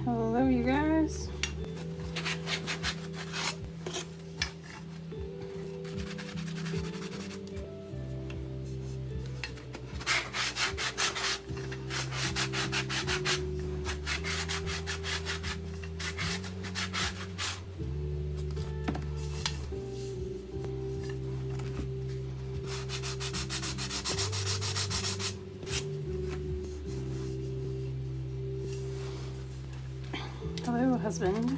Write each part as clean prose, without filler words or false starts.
Hello, you guys. Hello, husband.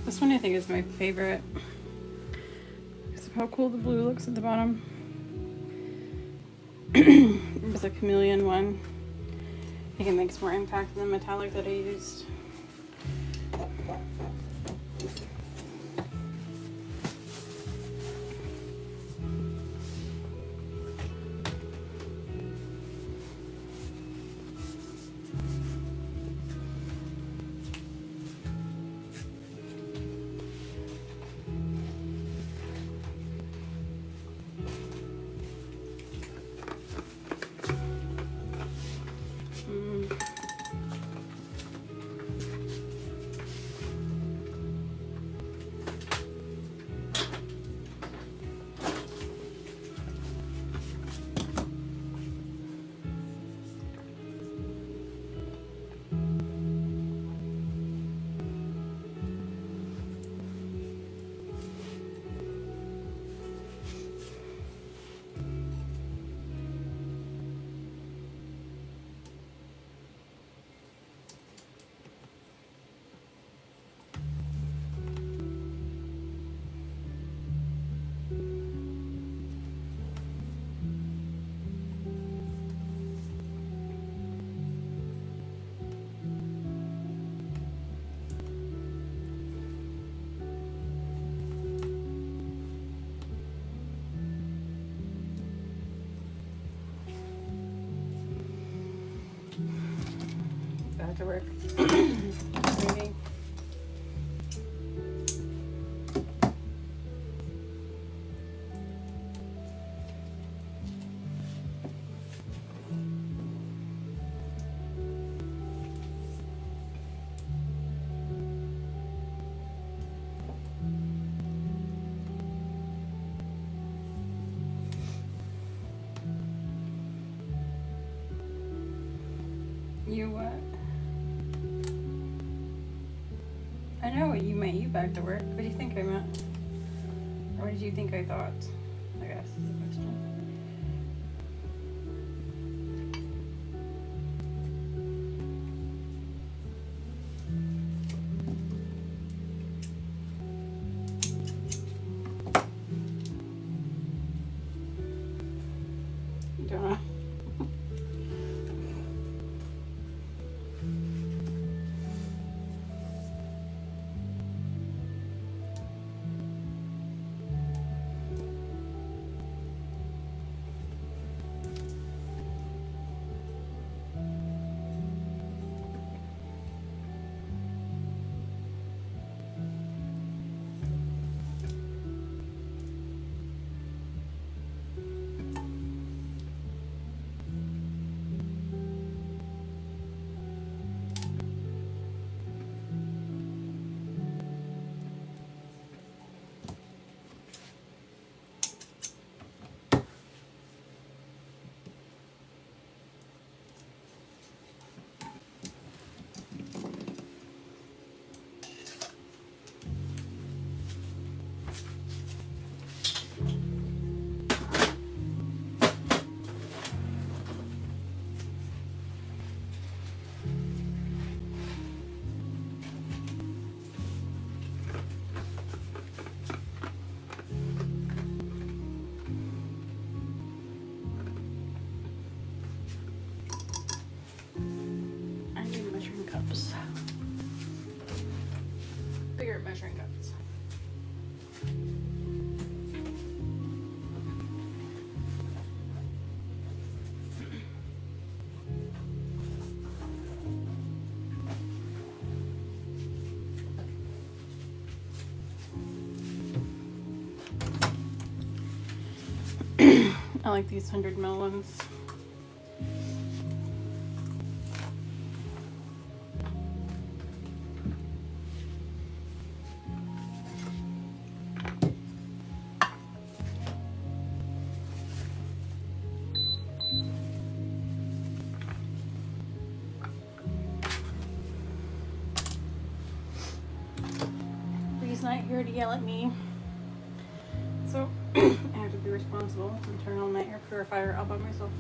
This one I think is my favorite because of how cool the blue looks at the bottom. It was a chameleon one. I think it makes more impact than the metallic that I used. Back to work. Reading. You what? I know what you meant. You back to work. What do you think I meant? Or what did you think I thought? I guess is the question. Don't know. Cups. Bigger measuring cups. I like these 100 ml ones. He's not here to yell at me, so I have to be responsible and turn on my air purifier all by myself.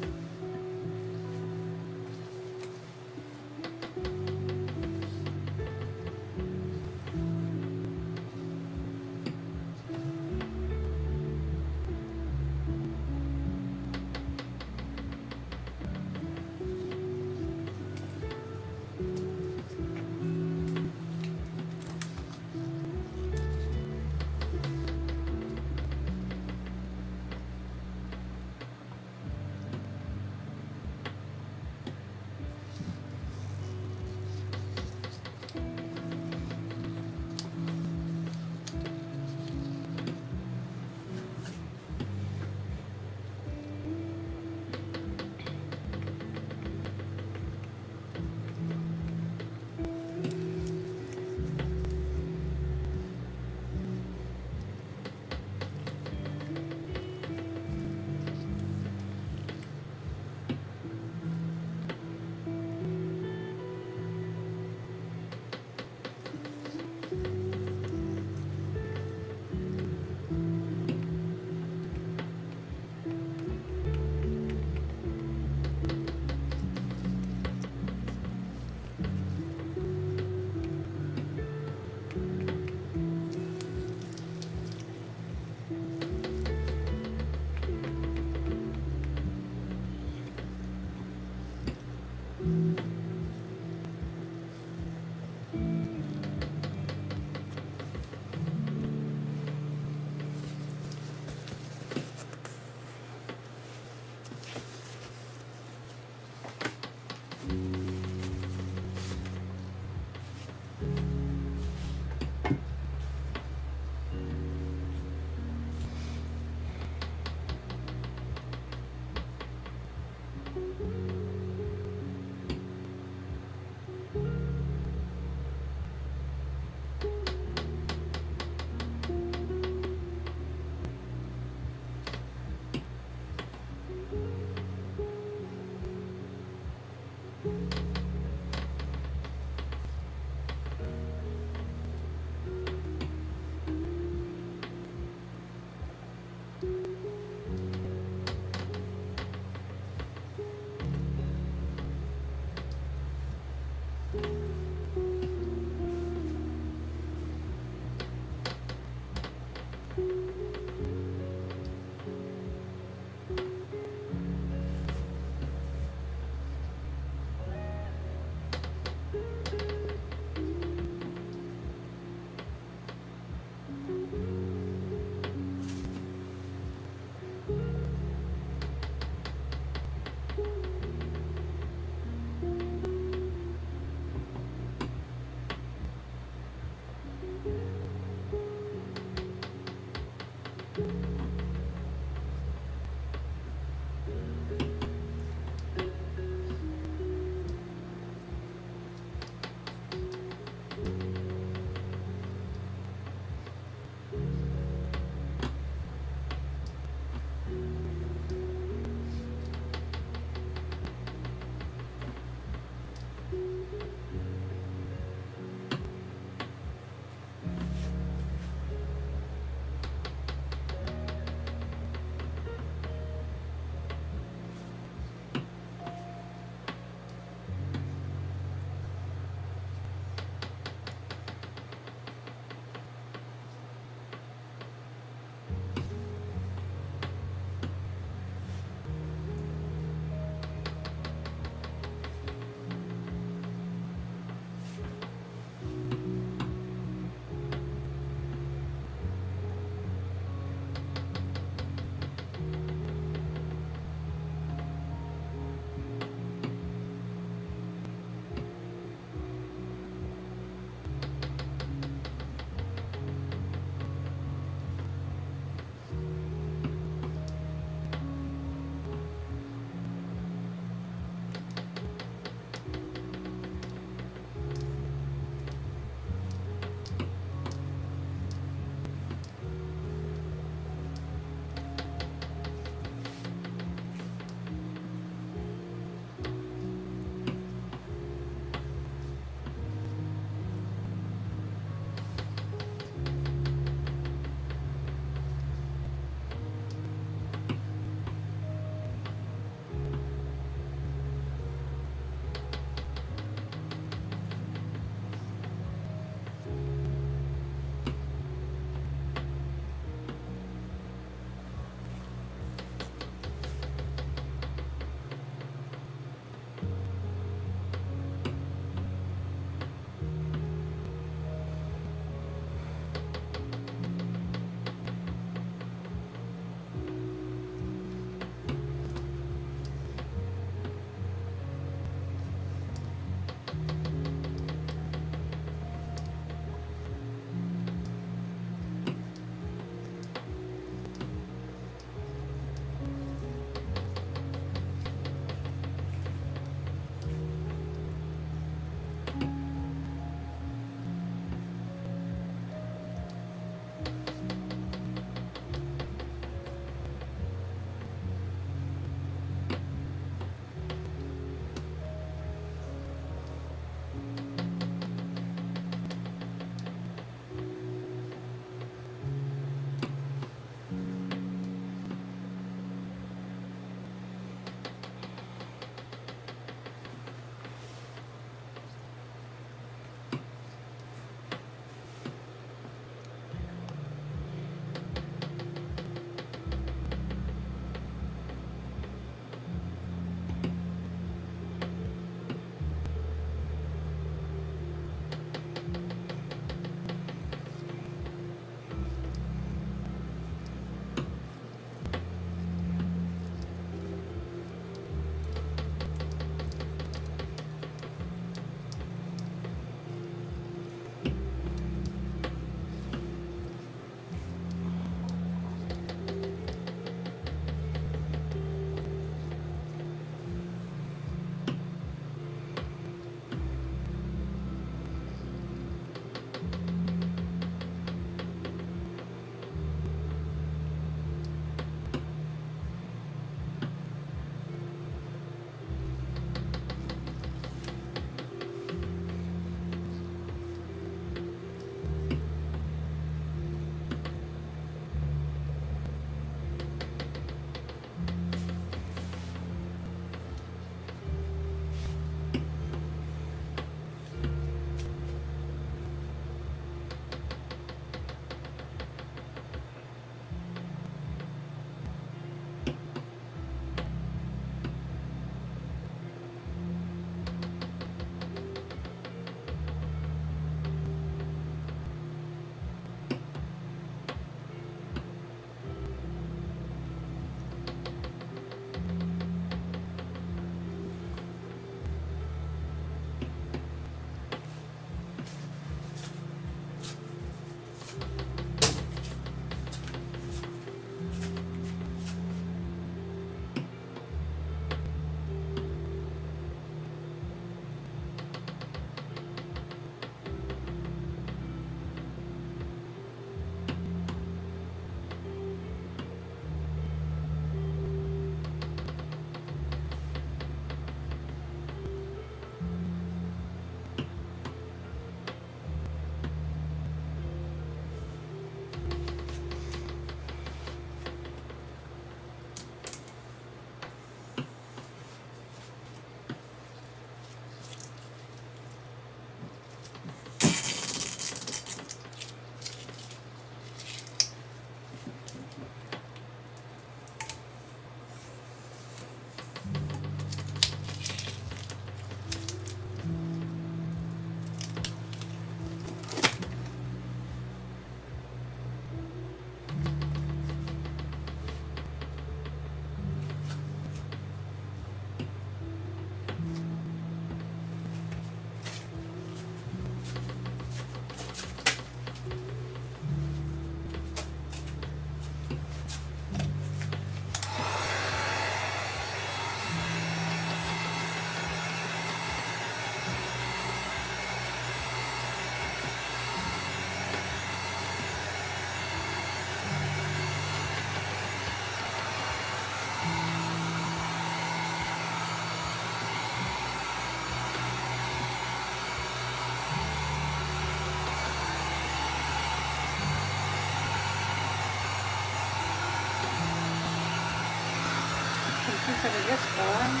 for the gift card.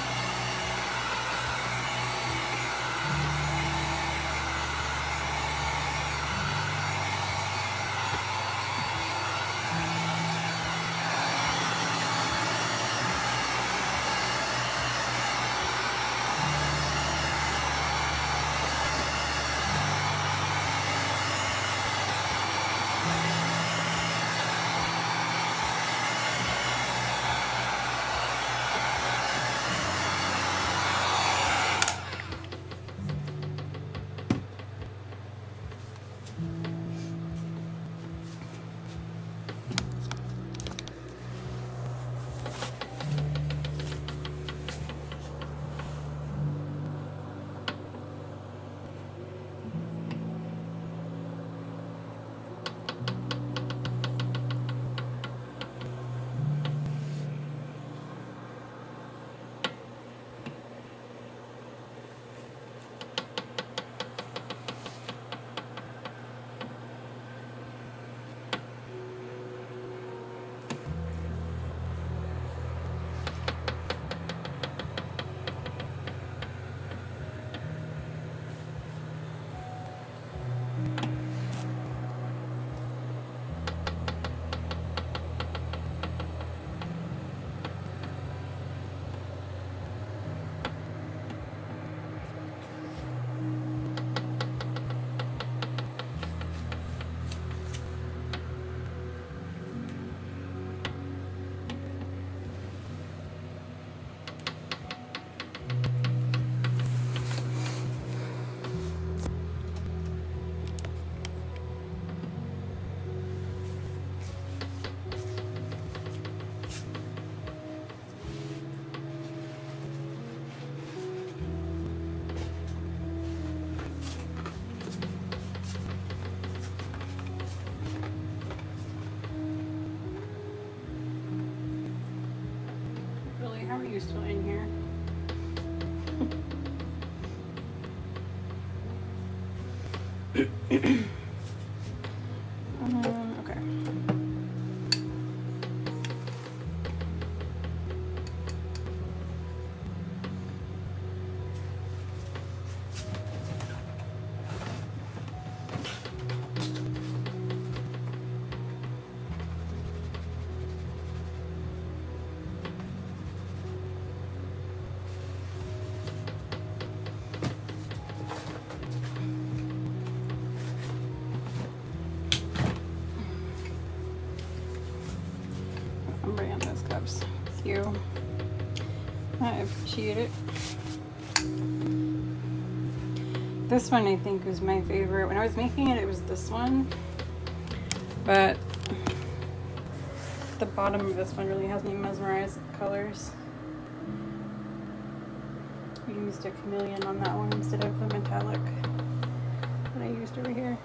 How are you still in here? Okay. I'm bringing those cups. Thank you. I appreciate it. This one I think was my favorite. When I was making it, it was this one. But the bottom of this one really has me mesmerized with the colors. I used a chameleon on that one instead of the metallic that I used over here.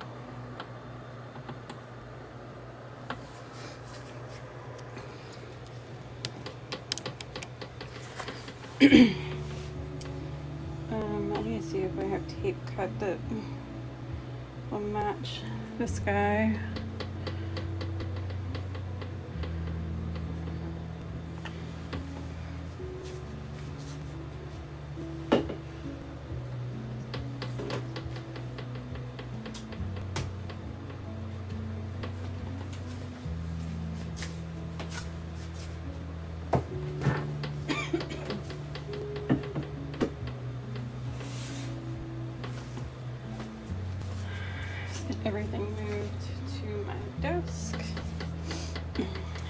I need to see if I have tape cut that will match this guy. Everything moved to my desk.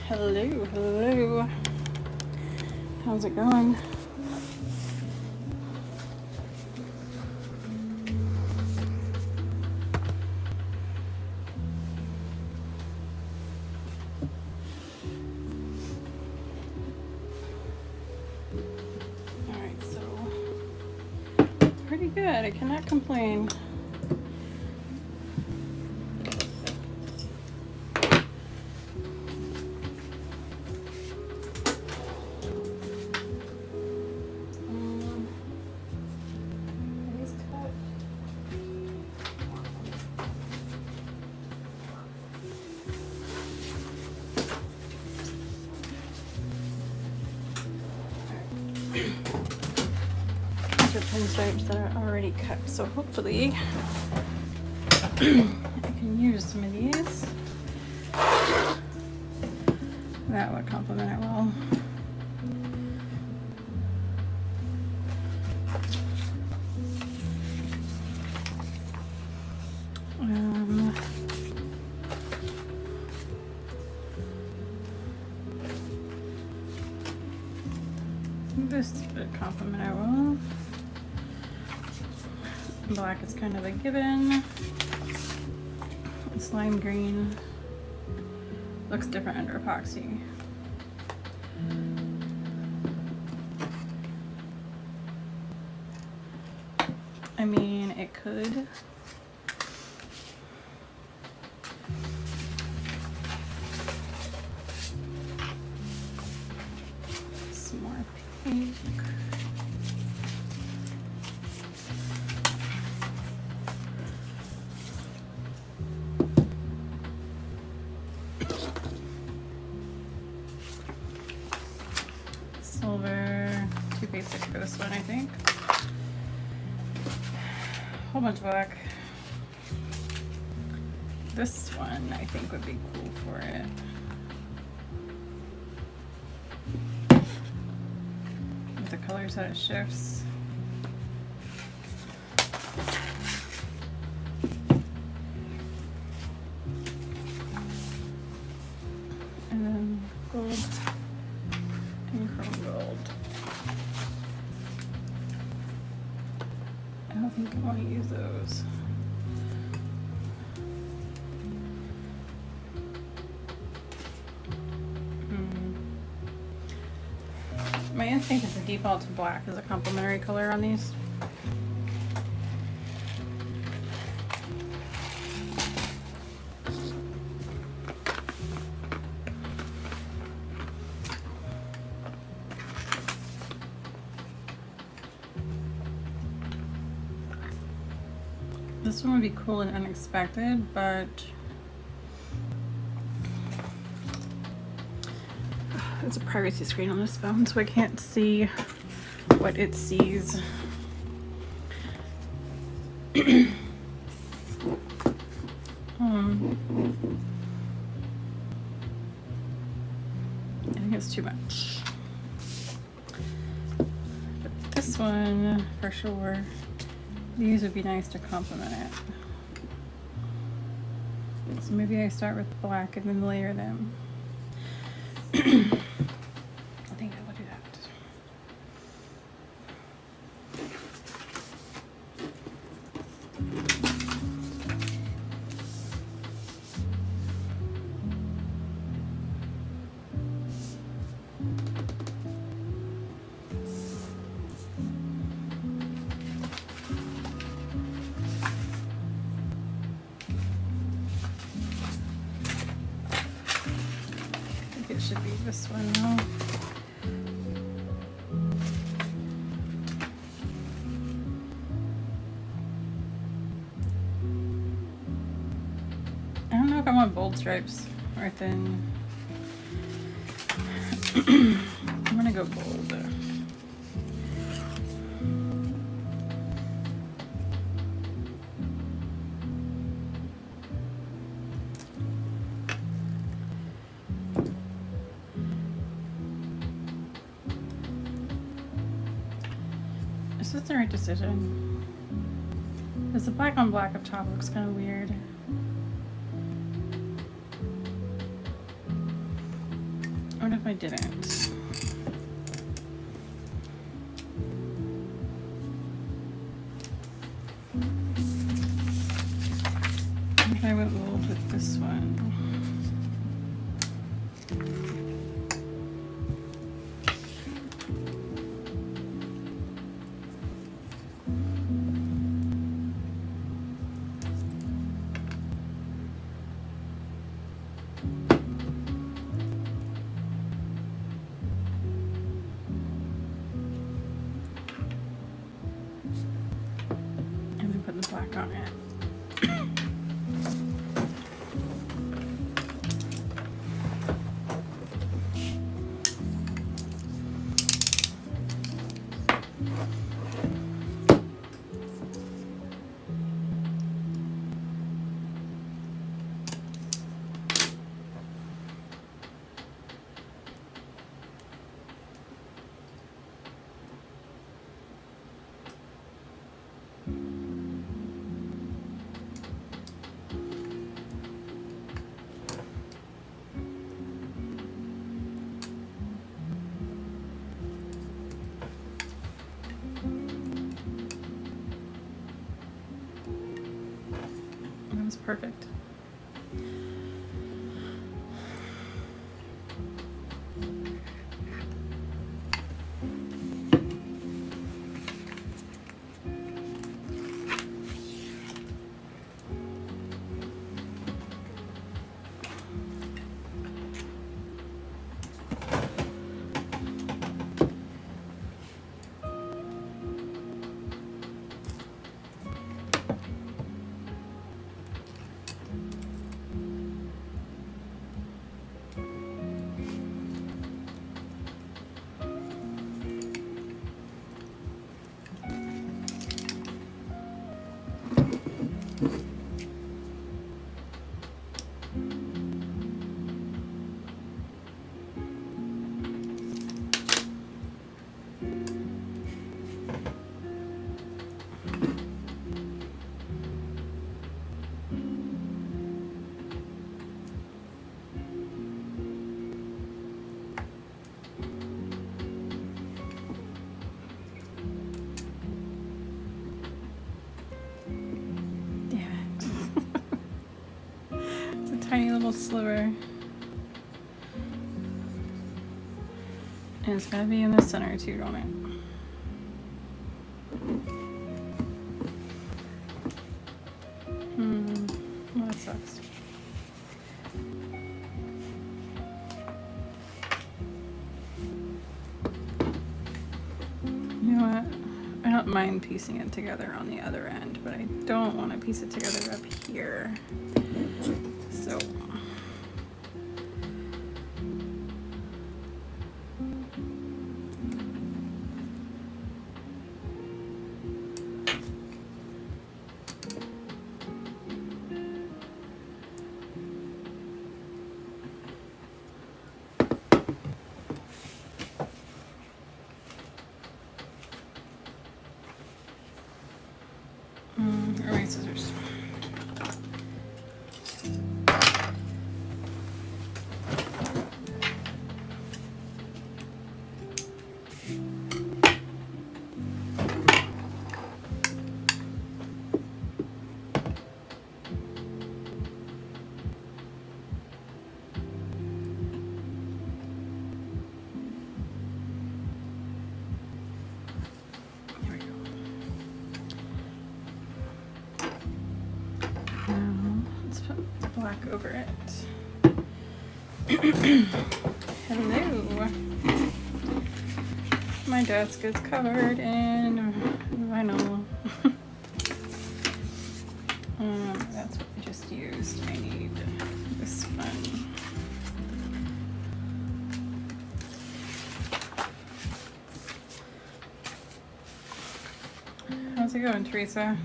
Hello, hello. How's it going? Alright, so it's pretty good. I cannot complain. stripes that are already cut, so hopefully I can use some of these. That would complement it well. This would complement it well. Black is kind of a given. It's lime green. Looks different under epoxy. I mean, it could. Some more pink. Silver, too basic for this one, I think. Whole bunch of black. This one I think would be cool for it. With the colors that it shifts. And then gold and chrome gold. I don't think I want to use those. My instinct is to default to black as a complementary color on these. This one would be cool and unexpected, but it's a privacy screen on this phone, so I can't see what it sees. I think it's too much. But this one, for sure, these would be nice to complement it. So maybe I start with black and then layer them. I think I will do that. It should be this one now. I don't know if I want bold stripes or thin. I'm gonna go bold. Is this the right decision? Because the black on black up top looks kind of weird. What if I didn't? What if I went bold with this one? Put the black on it. was perfect. Tiny little sliver, and it's gonna be in the center too, don't it? Well, that sucks. You know what? I don't mind piecing it together on the other end, but I don't want to piece it together up here. So or my scissors. Black over it. Hello. My desk is covered in vinyl. That's what I just used. I need this one. How's it going, Teresa?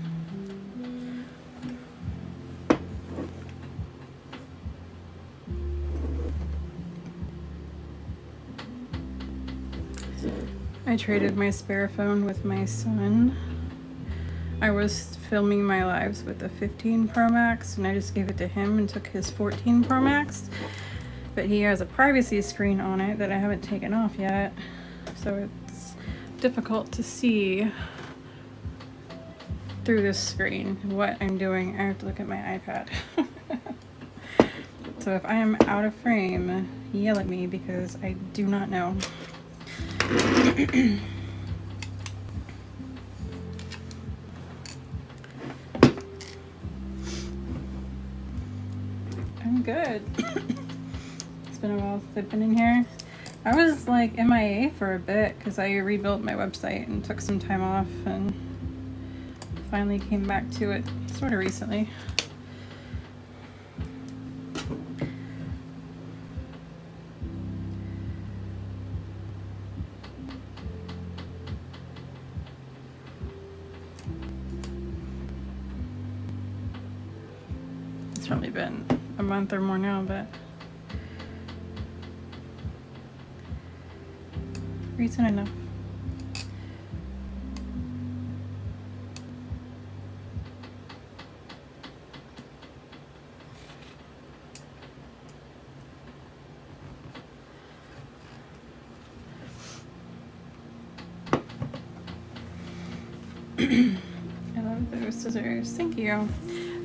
I traded my spare phone with my son. I was filming my lives with the 15 Pro Max and I just gave it to him and took his 14 Pro Max. But he has a privacy screen on it that I haven't taken off yet. So it's difficult to see through this screen what I'm doing. I have to look at my iPad. So if I am out of frame, yell at me because I do not know. I'm good. It's been a while since I've been in here. I was like MIA for a bit because I rebuilt my website and took some time off and finally came back to it sort of recently. It's probably been a month or more now, but recent enough. I love Blue scissors. Thank you.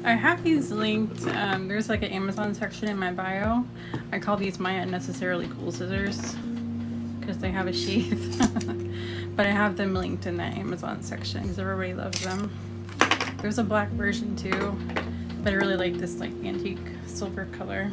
I have these linked. There's like an Amazon section in my bio. I call these my unnecessarily cool scissors because they have a sheath. But I have them linked in that Amazon section because everybody loves them. There's a black version too, but I really like this like antique silver color.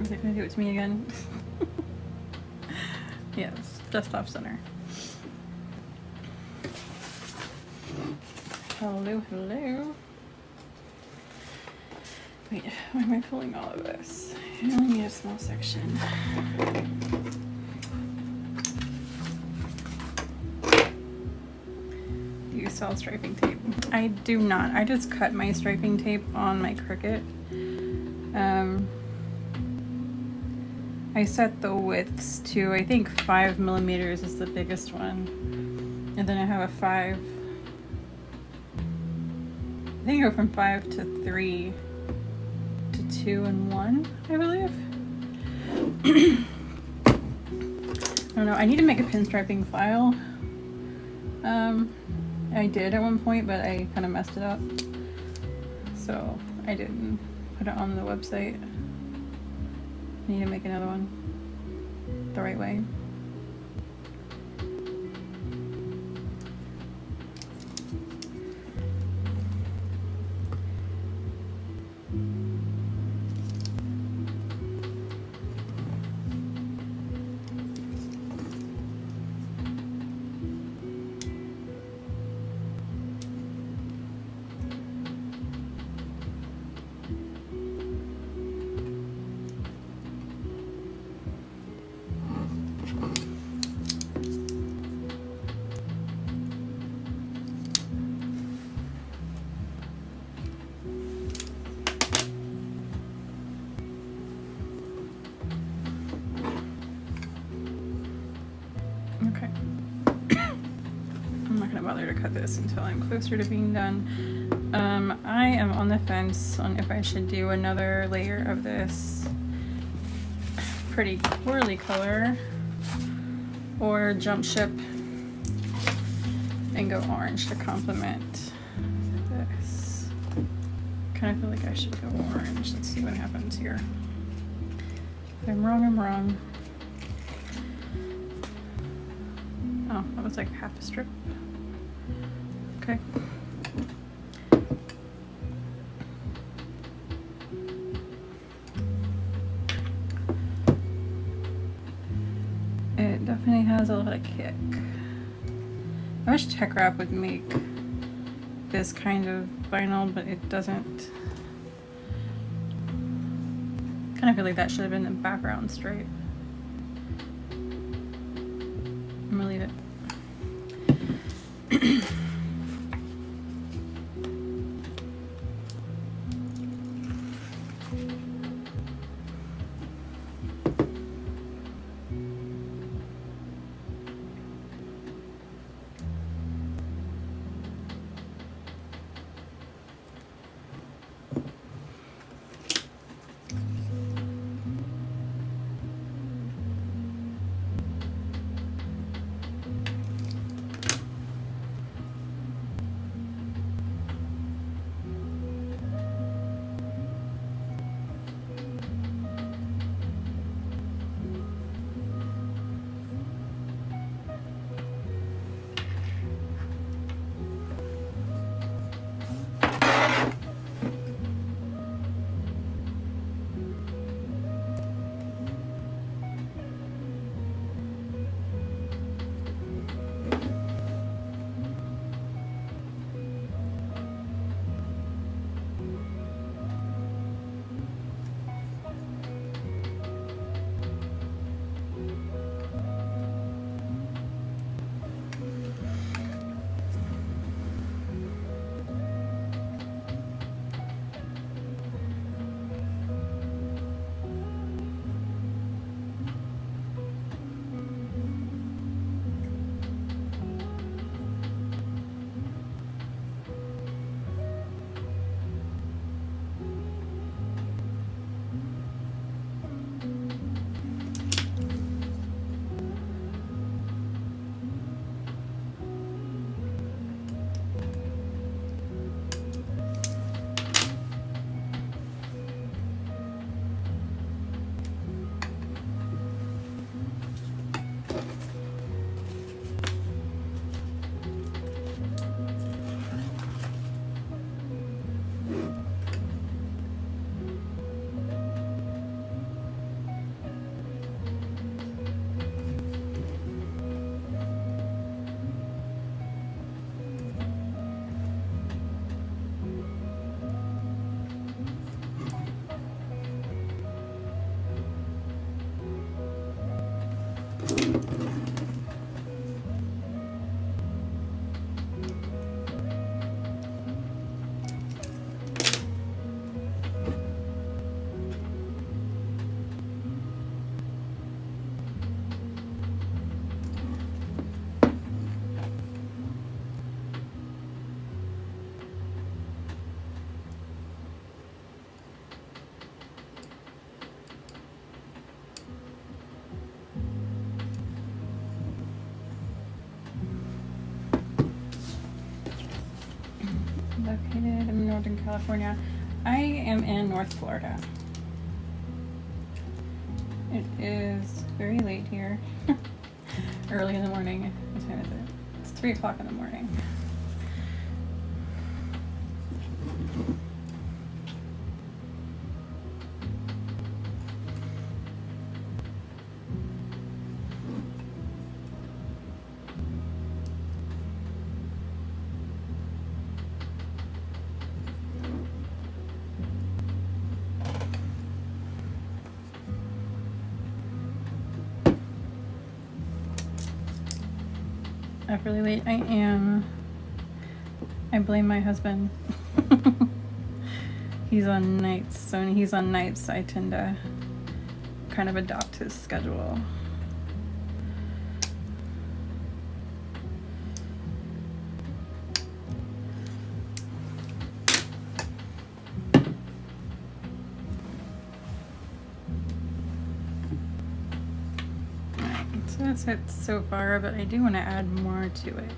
Is it gonna do it to me again? Yes, just off center. Hello, hello. Wait, why am I pulling all of this? I only need a small section. Do you sell striping tape? I do not. I just cut my striping tape on my Cricut. I set the widths to, I think 5 millimeters is the biggest one. And then I have a 5. I think I go from 5 to 3 to 2 and 1, I believe. I don't know. I need to make a pinstriping file. I did at one point, but I kind of messed it up. So I didn't put it on the website. I need to make another one the right way. Bother to cut this until I'm closer to being done. I am on the fence on if I should do another layer of this pretty swirly color or jump ship and go orange to complement this. Kind of feel like I should go orange. Let's see what happens here. If I'm wrong, I'm wrong. Oh, that was like half a strip. Okay. It definitely has a lot of kick. I wish Tech Wrap would make this kind of vinyl, but it doesn't. Kind of feel like that should have been the background stripe. I'm gonna leave it. located in Northern California. I am in North Florida. It is very late here. Early in the morning. What time is it? It's 3 o'clock in the morning. Up really late. I blame my husband. He's on nights, so when he's on nights, I tend to kind of adopt his schedule. So that's it so far, but I do want to add more to it.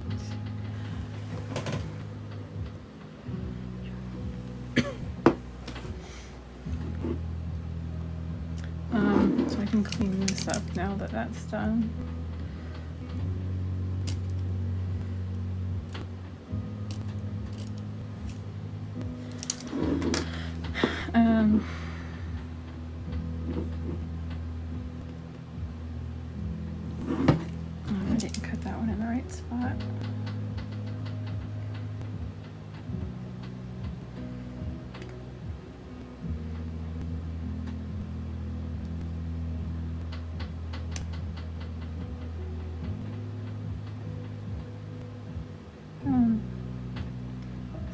So I can clean this up now that that's done. I didn't cut that one in the right spot.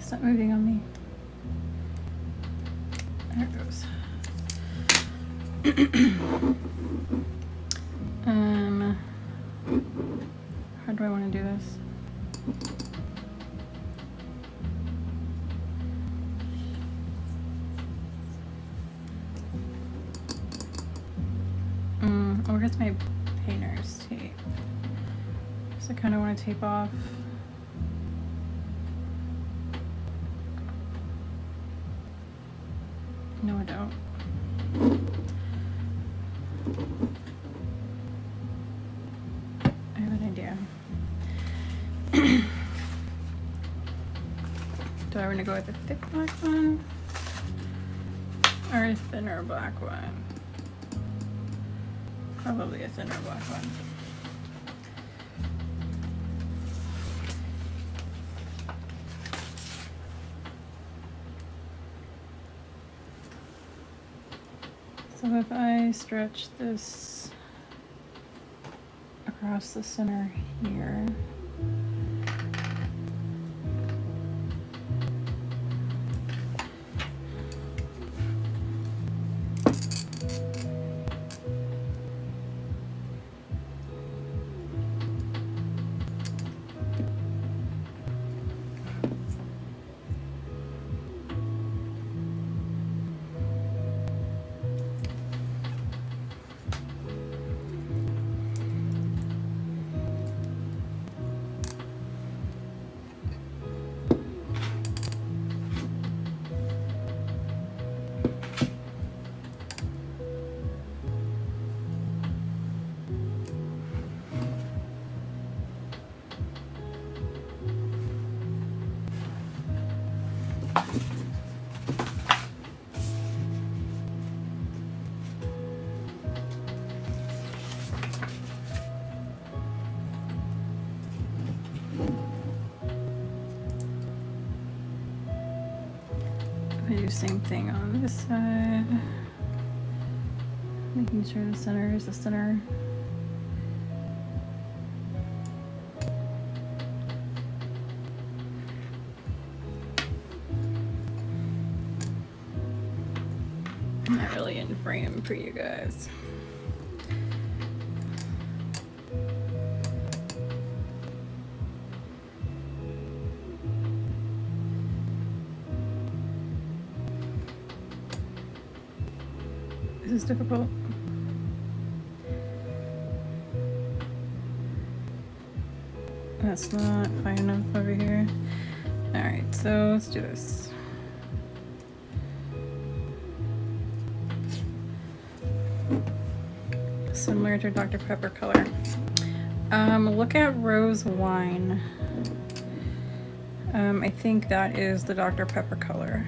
Stop moving on me. There it goes. How do I want to do this? Where's my painter's tape? So I kind of want to tape off. No, I don't. I have an idea. Do I want to go with a thick black one or a thinner black one? Probably a thinner black one. So if I stretch this across the center here, I do the same thing on this side, making sure the center is the center. I'm not really in frame for you guys. This is difficult. That's not high enough over here. Alright, so let's do this. Similar to Dr. Pepper color. Look at rose wine. I think that is the Dr. Pepper color.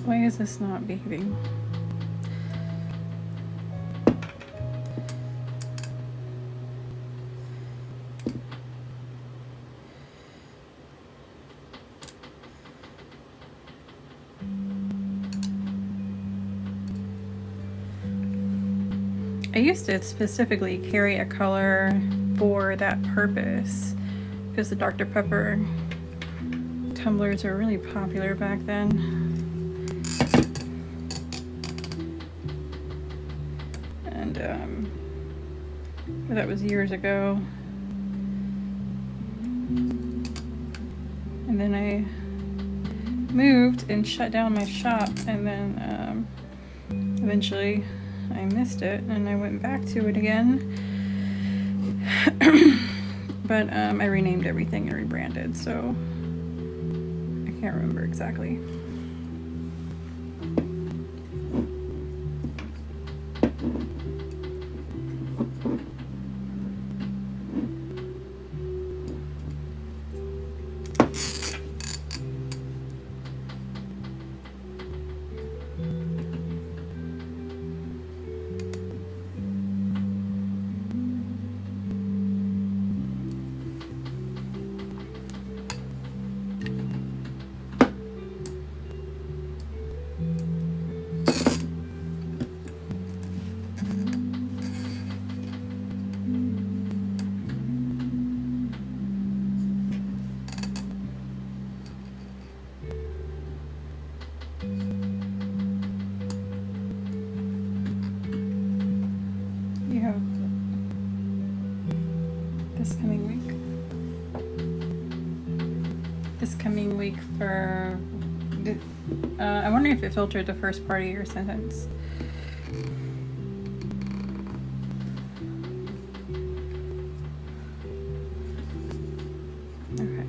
Why is this not behaving? I used to specifically carry a color for that purpose because the Dr. Pepper tumblers were really popular back then. And that was years ago. And then I moved and shut down my shop, and then eventually I missed it and I went back to it again. But I renamed everything and rebranded, so I can't remember exactly. You have this coming week for I wonder if it filtered the first part of your sentence. Okay.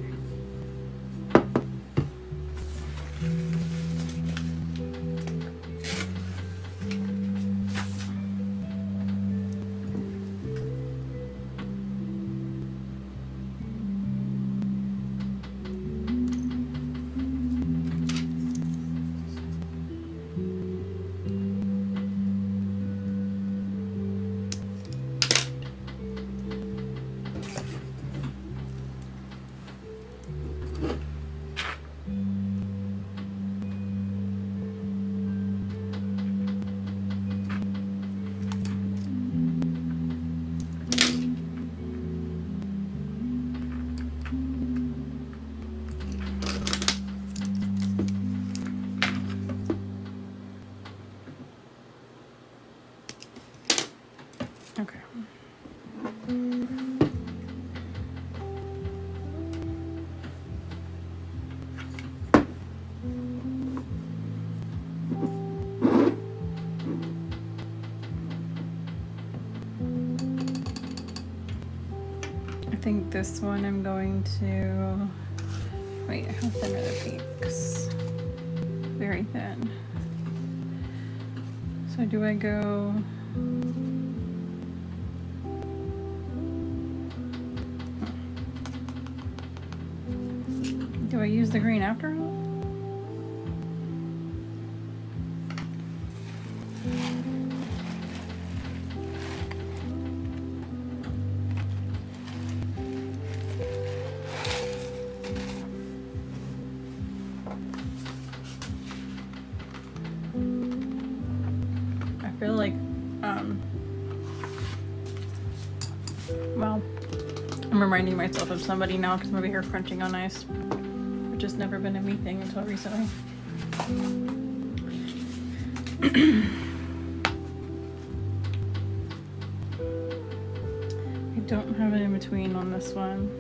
Okay. I think this one I'm going to wait, how thin are the peaks? Very thin. So do I go do I use the green after all? I feel like, well, I'm reminding myself of somebody now because I'm over here crunching on ice, which has never been a me thing until recently. I don't have an in-between on this one.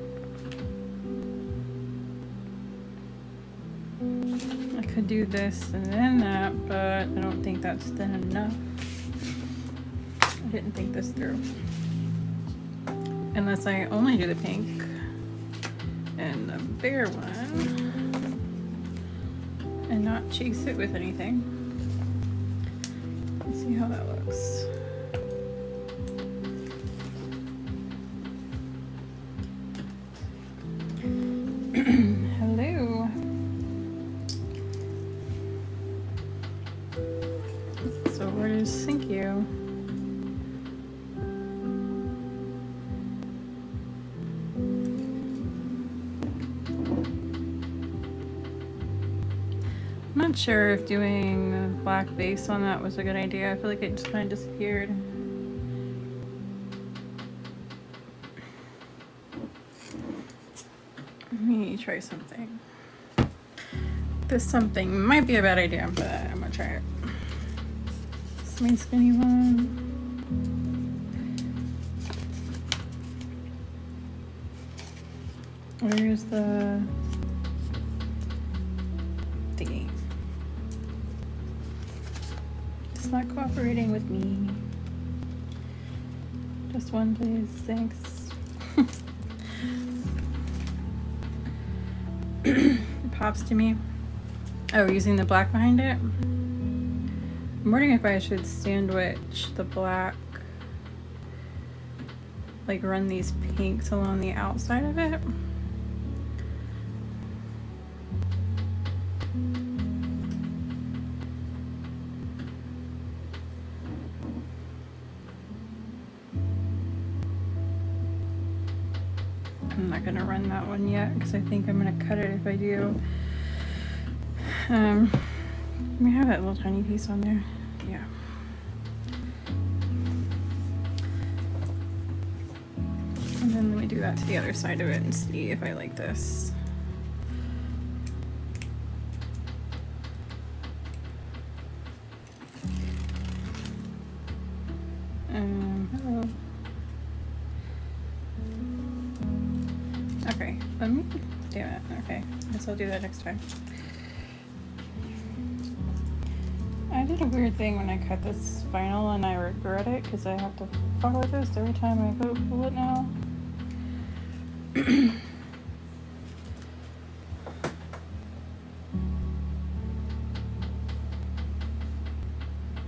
I could do this and then that, but I don't think that's then enough. I didn't think this through. Unless I only do the pink and the bigger one and not chase it with anything. Let's see how that looks. Hello. So where does Thank You? I'm not sure if doing a black base on that was a good idea. I feel like it just kind of disappeared. Let me try something. This something might be a bad idea, but I'm gonna try it. This is my skinny one. Where's the thingy? It's not cooperating with me. Just one, please. Thanks. It pops to me. Oh, using the black behind it? I'm wondering if I should sandwich the black, like run these pinks along the outside of it. I'm not gonna run that one yet because I think I'm gonna cut it if I do. Let me have that little tiny piece on there. Yeah. And then let me do that to the other side of it and see if I like this. Hello. Okay, let me, damn it, okay. Guess I'll do that next time. I did a weird thing when I cut this vinyl and I regret it because I have to fuck with this every time I go pull it now. I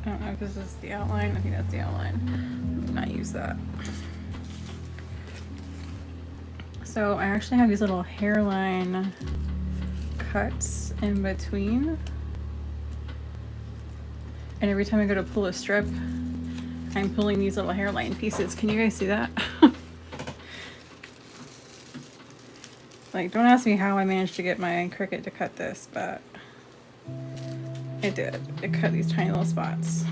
don't know if this is the outline. I think that's the outline. Let me not use that. So I actually have these little hairline cuts in between. And every time I go to pull a strip, I'm pulling these little hairline pieces. Can you guys see that? Like, don't ask me how I managed to get my Cricut to cut this, but it did. It cut these tiny little spots.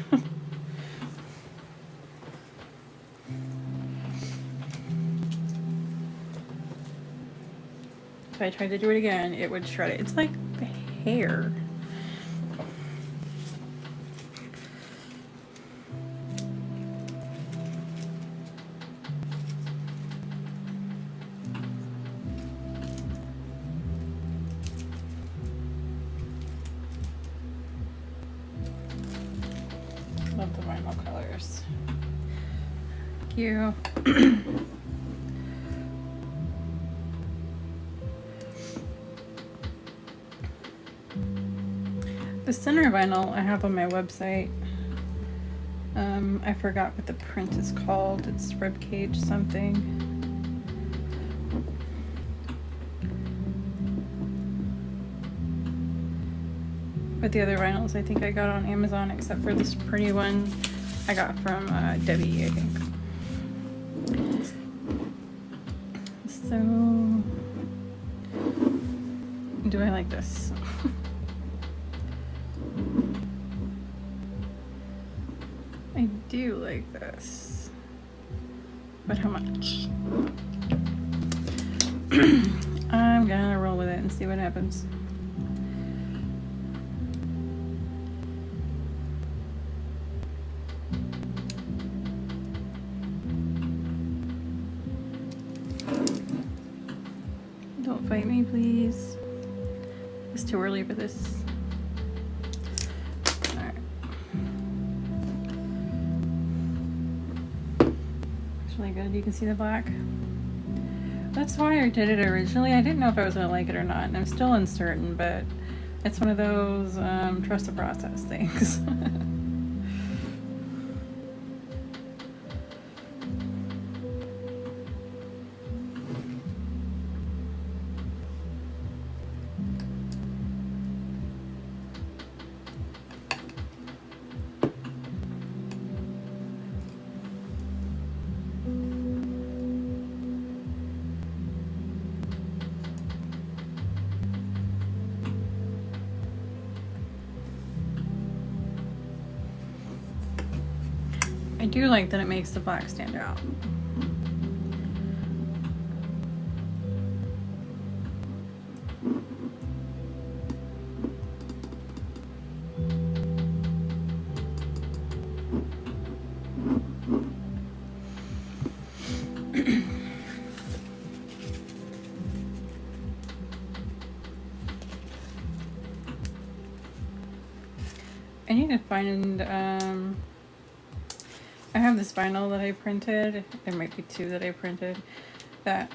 If I tried to do it again, it would shred it. It's like the hair. Love the vinyl colors. Thank you. The center vinyl I have on my website. I forgot what the print is called. It's ribcage something. But the other vinyls I think I got on Amazon, except for this pretty one I got from Debbie, I think. So, do I like this? I do like this, but how much? I'm gonna roll with it and see what happens. Don't fight me, please. It's too early for this. really good. You can see the black. That's why I did it originally. I didn't know if I was going to like it or not, and I'm still uncertain, but it's one of those trust the process things. I do like that it makes the black stand out. I need to find, I have this vinyl that I printed, there might be two that I printed, that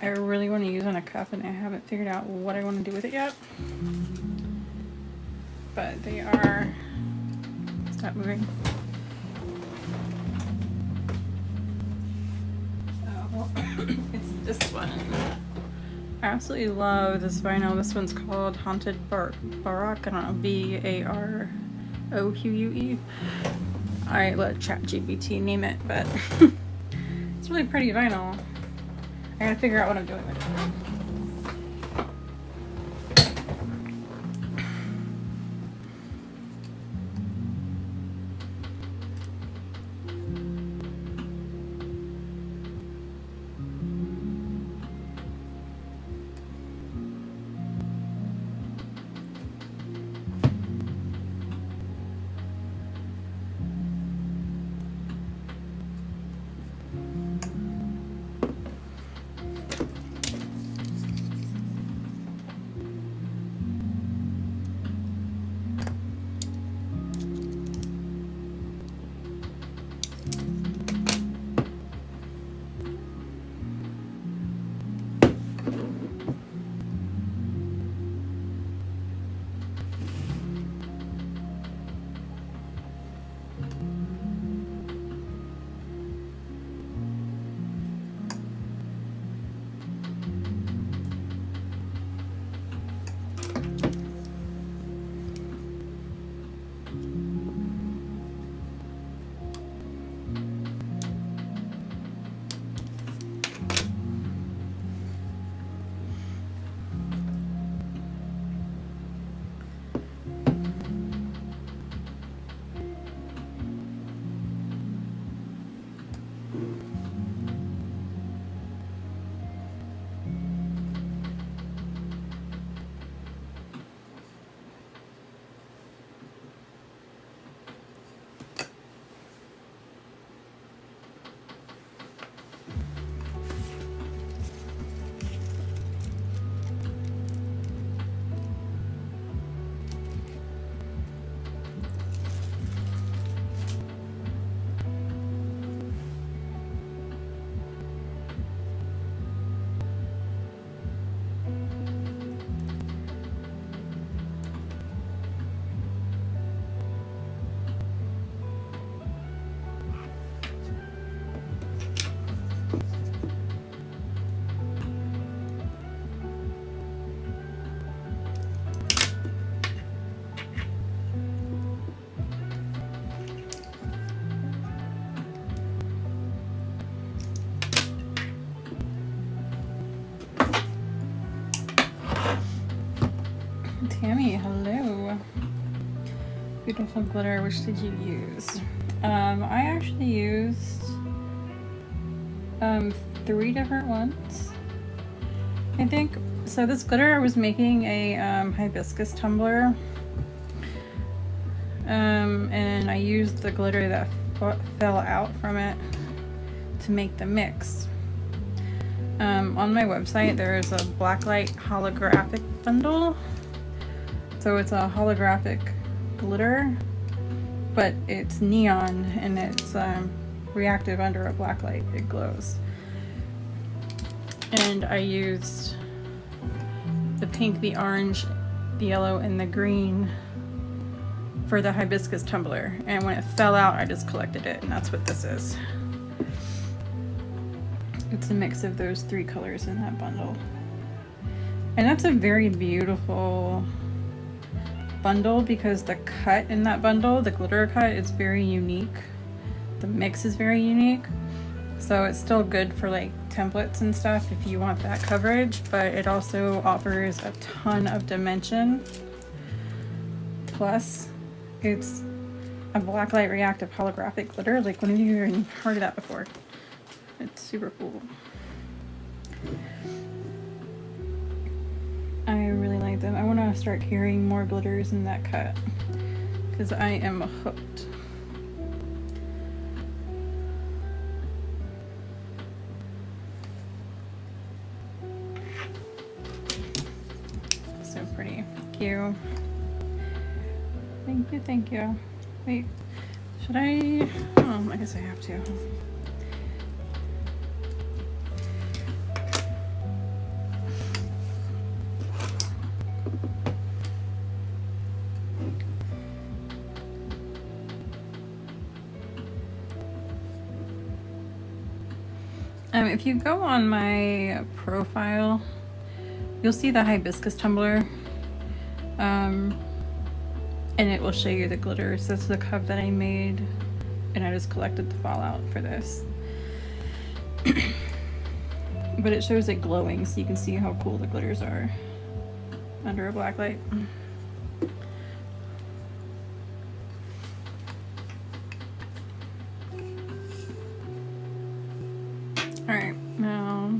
I really want to use on a cup, and I haven't figured out what I want to do with it yet. But they are, stop moving. Oh, it's this one. I absolutely love this vinyl. This one's called Haunted Baroque. I don't know, B-A-R-O-Q-U-E. I let ChatGPT name it, but it's really pretty vinyl. I gotta figure out what I'm doing with it. Tammy, hello. Beautiful glitter, which did you use? I actually used 3 different ones, I think. So this glitter, I was making a hibiscus tumbler, and I used the glitter that fell out from it to make the mix. On my website there's a blacklight holographic bundle. So it's a holographic glitter, but it's neon, and it's reactive under a black light, it glows. And I used the pink, the orange, the yellow, and the green for the hibiscus tumbler. And when it fell out, I just collected it, and that's what this is. It's a mix of those 3 colors in that bundle. And that's a very beautiful bundle because the cut in that bundle, the glitter cut, is very unique. The mix is very unique. So it's still good for like templates and stuff if you want that coverage, but it also offers a ton of dimension. Plus, it's a blacklight reactive holographic glitter. Like, when have you even heard of that before? It's super cool. I really like them. I want to start carrying more glitters in that cut because I am hooked. So pretty. Thank you. Thank you, thank you. Wait, should I? Oh, I guess I have to. If you go on my profile, you'll see the hibiscus tumbler, and it will show you the glitters. That's the cup that I made, and I just collected the fallout for this. But it shows it glowing, so you can see how cool the glitters are under a black light. Alright, now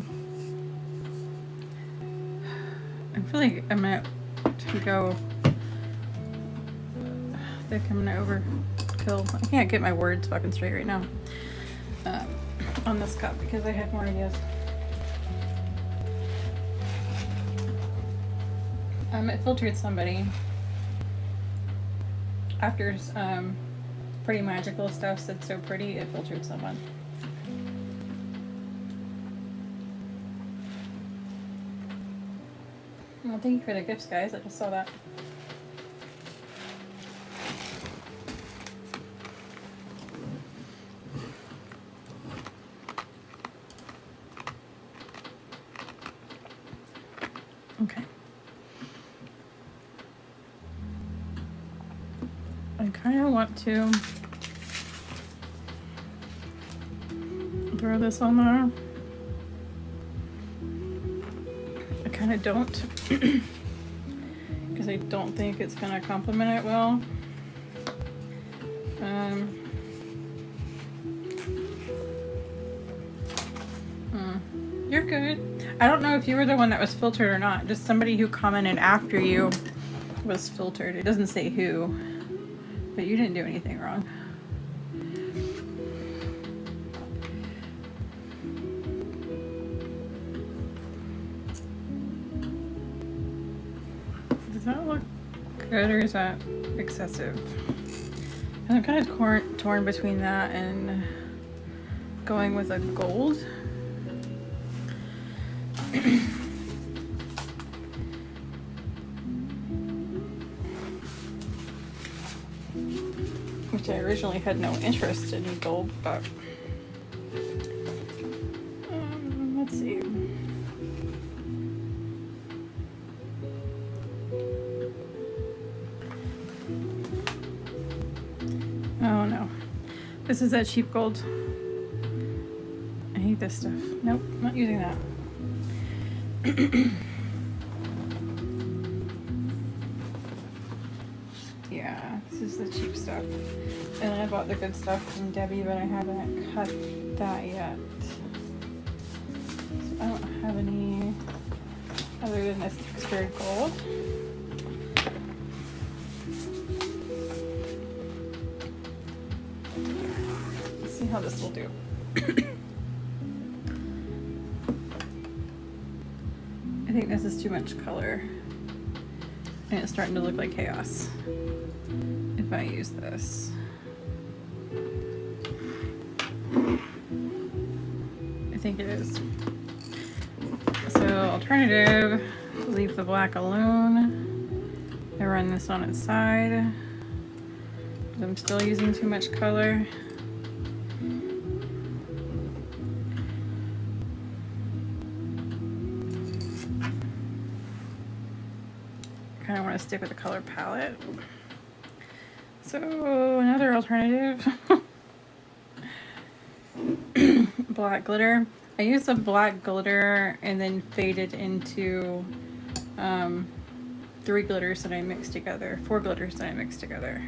I feel like I'm gonna go, I think I'm gonna overkill. I can't get my words fucking straight right now on this cup because I had more ideas. It filtered somebody after Pretty Magical stuff said so pretty, it filtered someone. Well, thank you for the gifts, guys. I just saw that. Okay. I kind of want to throw this on there. I kind of don't, because I don't think it's going to complement it well. You're good. I don't know if you were the one that was filtered or not. Just somebody who commented after you was filtered. It doesn't say who, but you didn't do anything wrong. Does that look good or is that excessive? And I'm kind of torn between that and going with a gold. Which I originally had no interest in gold, but let's see. Oh no, this is that cheap gold. I hate this stuff. Nope, not using that. Yeah, this is the cheap stuff. And I bought the good stuff from Debbie, but I haven't cut that yet. So I don't have any other than this textured gold. Let's see how this will do. I think this is too much color. And it's starting to look like chaos if I use this. think it is. So alternative, leave the black alone. I run this on its side. I'm still using too much color. Kind of want to stick with the color palette. So another alternative, black glitter. I used a black glitter and then faded into 3 glitters that I mixed together, 4 glitters that I mixed together.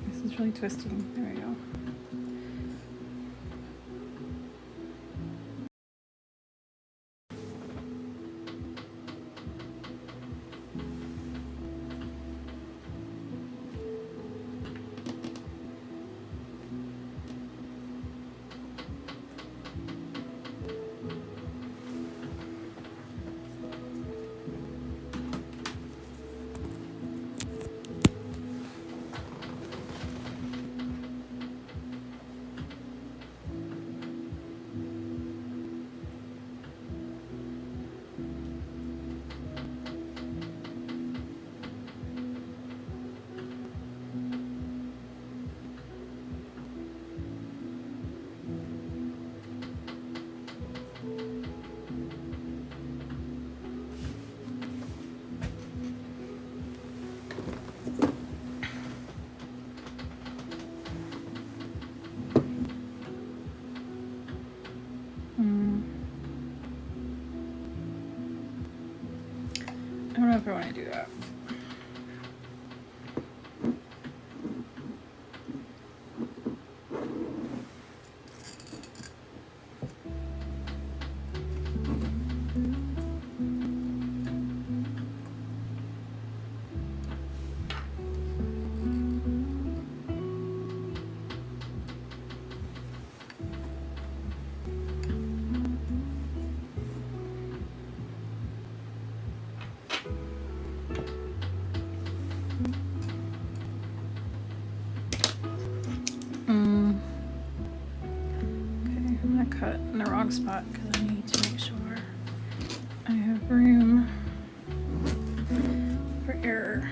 This is really twisting. There we go. I don't know if I want to do that. Cut in the wrong spot because I need to make sure I have room for error.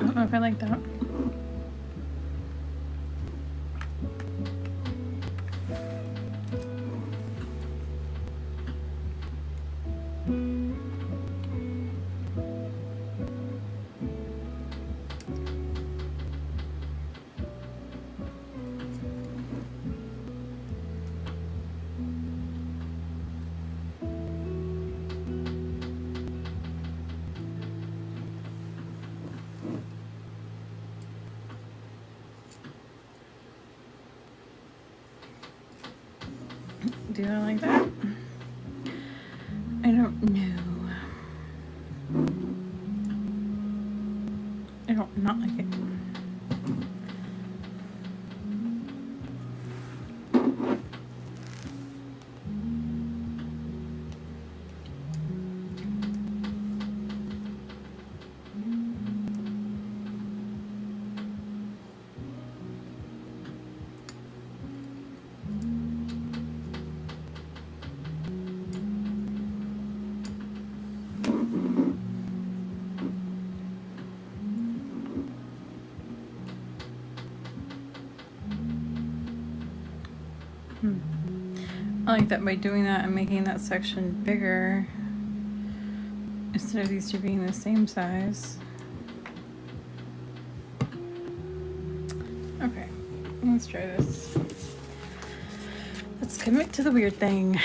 I don't know if I like that. Do I like that? I don't know. I don't not like it. I like that by doing that and making that section bigger instead of these two being the same size. Okay, let's try this. Let's commit to the weird thing.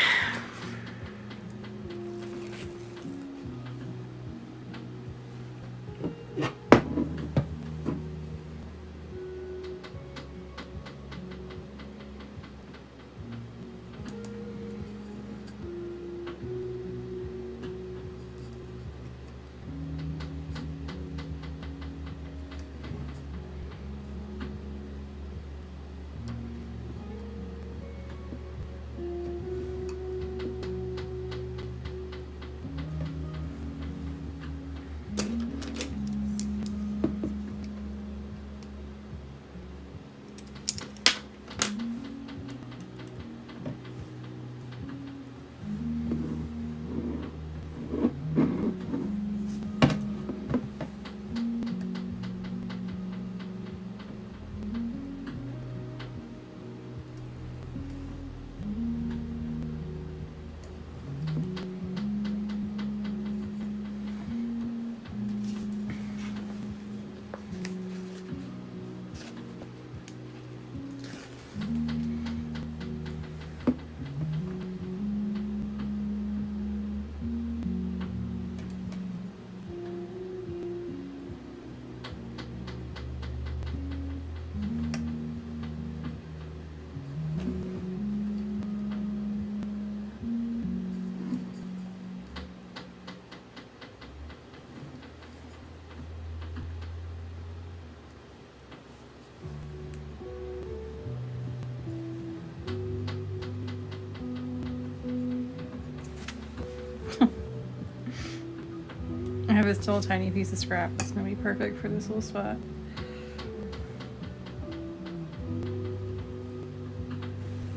I have still a tiny piece of scrap. It's gonna be perfect for this little spot.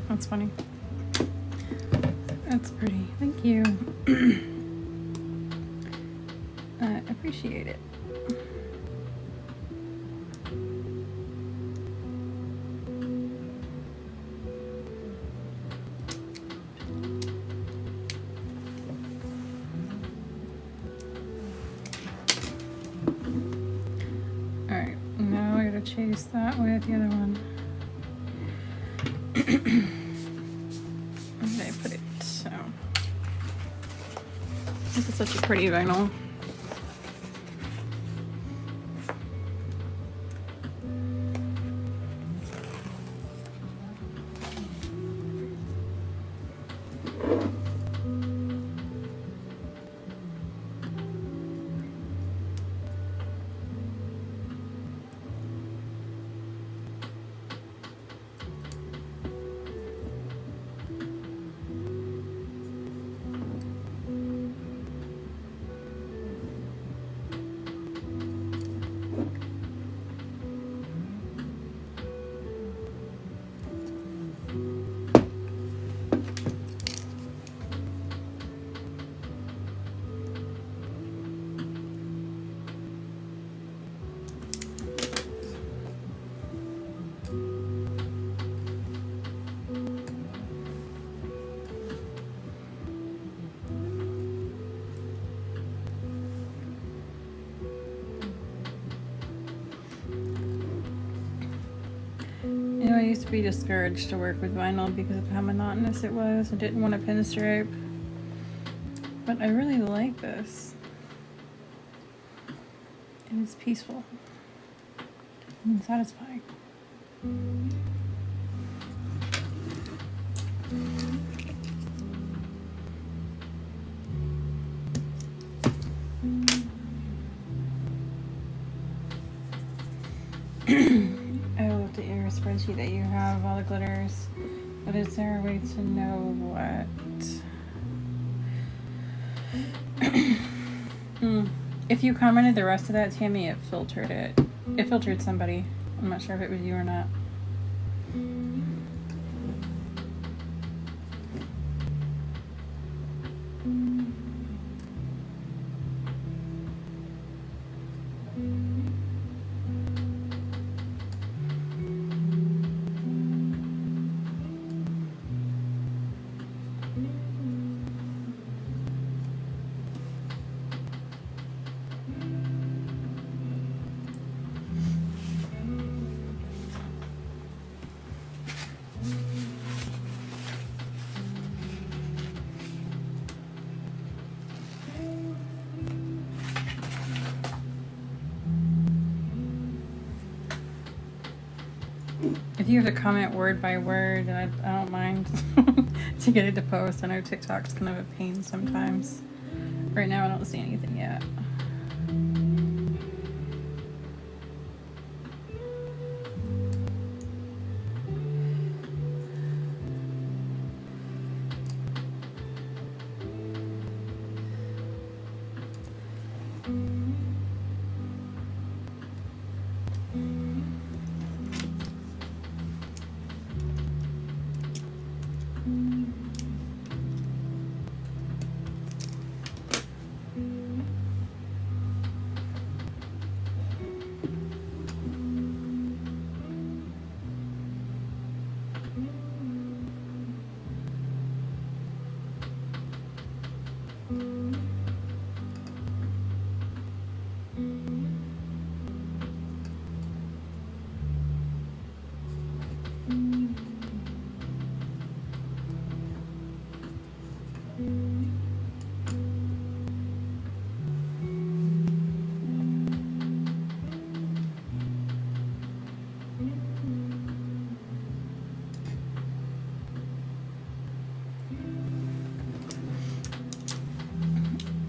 That's funny. That's pretty. Thank you. I appreciate it. Alright, now I gotta chase that with the other one. Where did I put it? So, this is such a pretty vinyl. You know, I used to be discouraged to work with vinyl because of how monotonous it was. I didn't want a pinstripe. But I really like this. And it's peaceful and satisfying. I looked at your spreadsheet that you have all the glitters, but is there a way to know what? If you commented the rest of that, Tammy, it filtered it. It filtered somebody. I'm not sure if it was you or not. If you have to comment word by word, I don't mind to get it to post. I know TikTok's kind of a pain sometimes. Right now I don't see anything yet.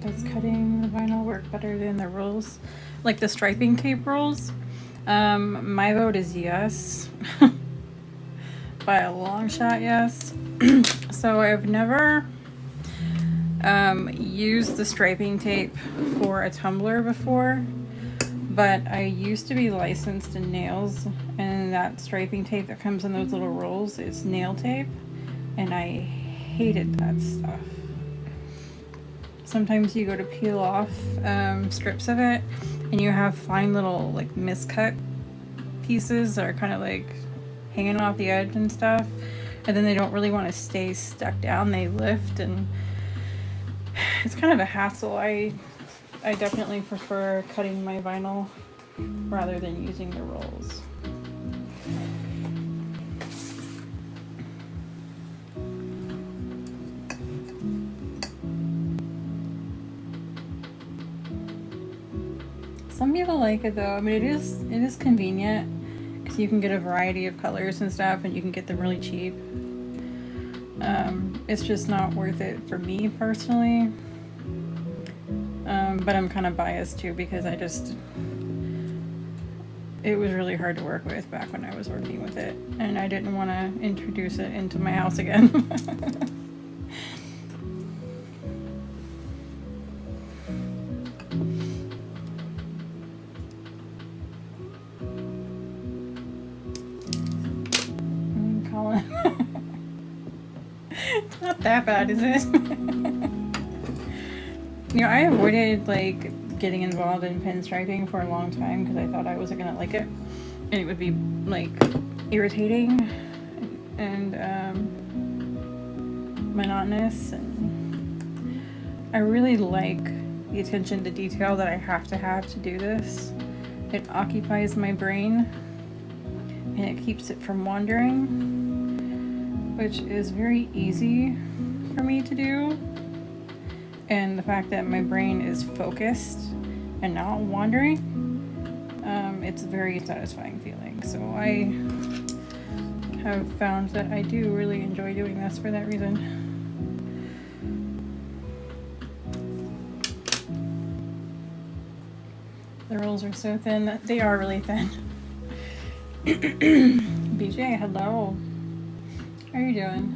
Does cutting the vinyl work better than the rolls, like the striping tape rolls? My vote is yes. By a long shot, yes. So I've never used the striping tape for a tumbler before, but I used to be licensed in nails, and that striping tape that comes in those little rolls is nail tape, and I hated that stuff. Sometimes you go to peel off strips of it, and you have fine little like miscut pieces that are kind of like hanging off the edge and stuff, and then they don't really want to stay stuck down. They lift, and it's kind of a hassle. I definitely prefer cutting my vinyl rather than using the rolls. Some people like it though. I mean, it is convenient because you can get a variety of colors and stuff, and you can get them really cheap. It's just not worth it for me personally. But I'm kind of biased too because it was really hard to work with back when I was working with it, and I didn't want to introduce it into my house again. It's not that bad, is it? You know, I avoided like getting involved in pinstriping for a long time because I thought I wasn't gonna like it, and it would be like irritating and monotonous, and I really like the attention to detail that I have to do this. It occupies my brain and it keeps it from wandering, which is very easy for me to do. And the fact that my brain is focused and not wandering, it's a very satisfying feeling. So I have found that I do really enjoy doing this for that reason. The rolls are so thin that they are really thin. BJ, hello. How are you doing?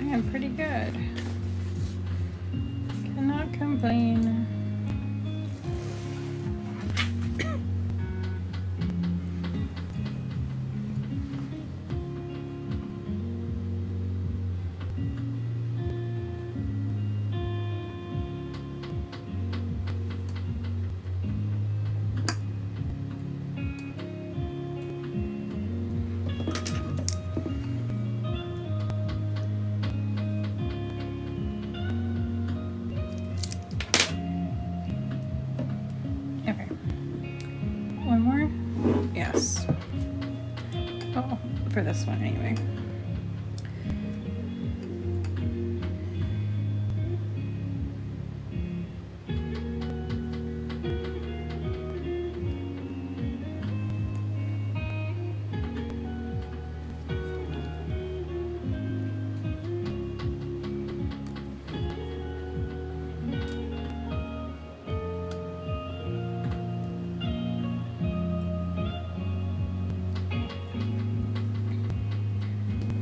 I am pretty good. Cannot complain. Oh, for this one anyway.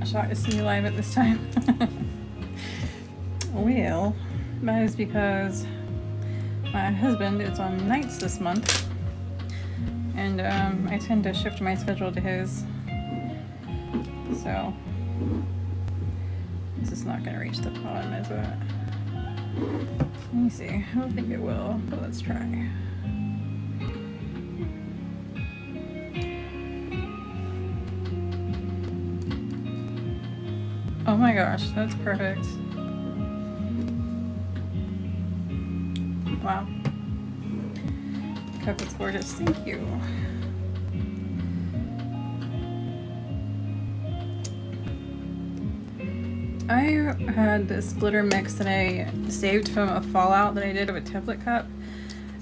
Shocked to see you live at this time. Well, that is because my husband is on nights this month, and I tend to shift my schedule to his, so this is not going to reach the bottom, is it? Let me see. I don't think it will, but let's try. Oh my gosh, that's perfect. Wow. Cup is gorgeous, thank you. I had this glitter mix that I saved from a fallout that I did of a template cup,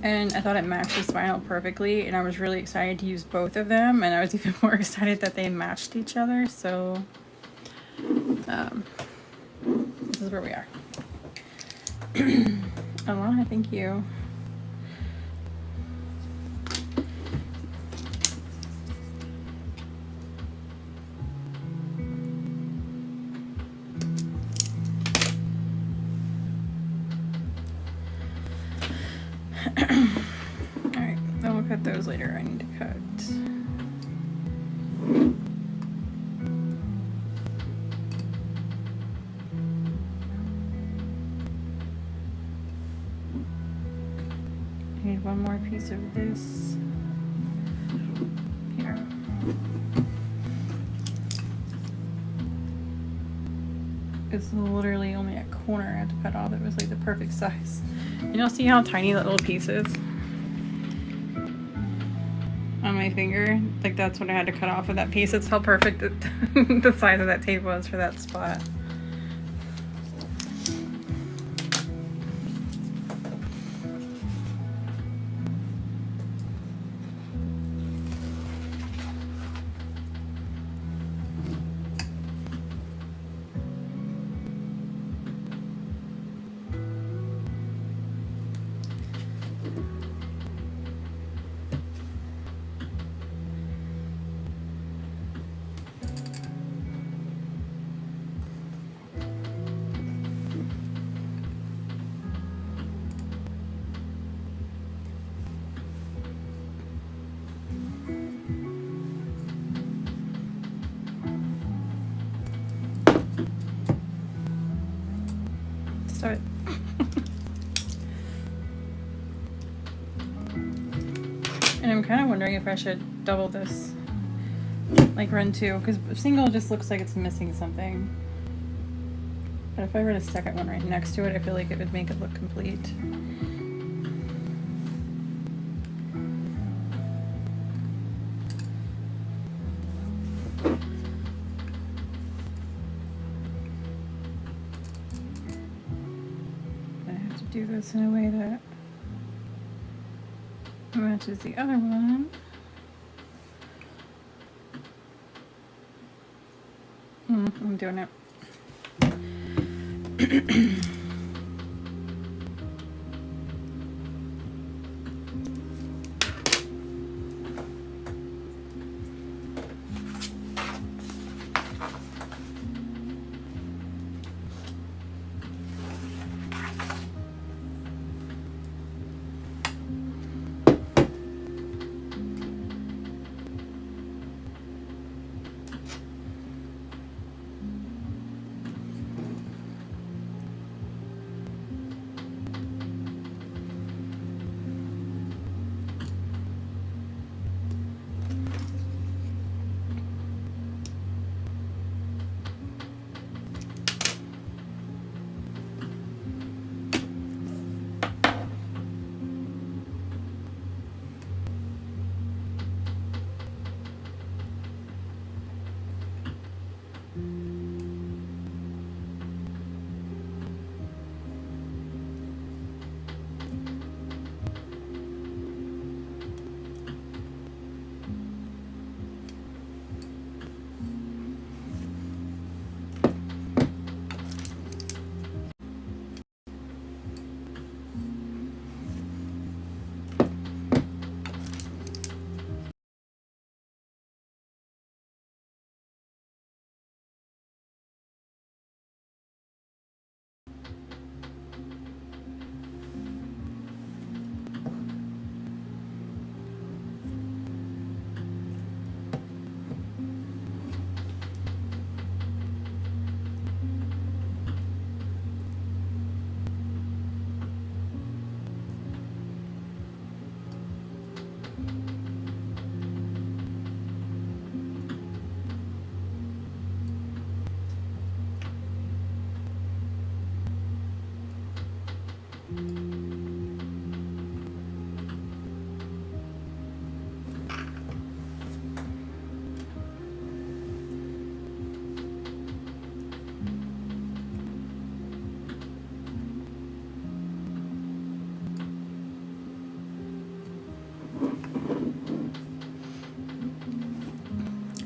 and I thought it matched this vinyl perfectly, and I was really excited to use both of them, and I was even more excited that they matched each other, so this is where we are. Alana, thank you. Alright, then we'll cut those later. I need to cut. I need one more piece of this here. It's literally only a corner I had to cut off. It was like the perfect size. And you'll see how tiny that little piece is on my finger. Like that's what I had to cut off of that piece. It's how perfect the size of that tape was for that spot. Start. And I'm kind of wondering if I should double this, like run two, because single just looks like it's missing something. But if I run a second one right next to it, I feel like it would make it look complete. I have to do this in a way that matches the other one. I'm doing it.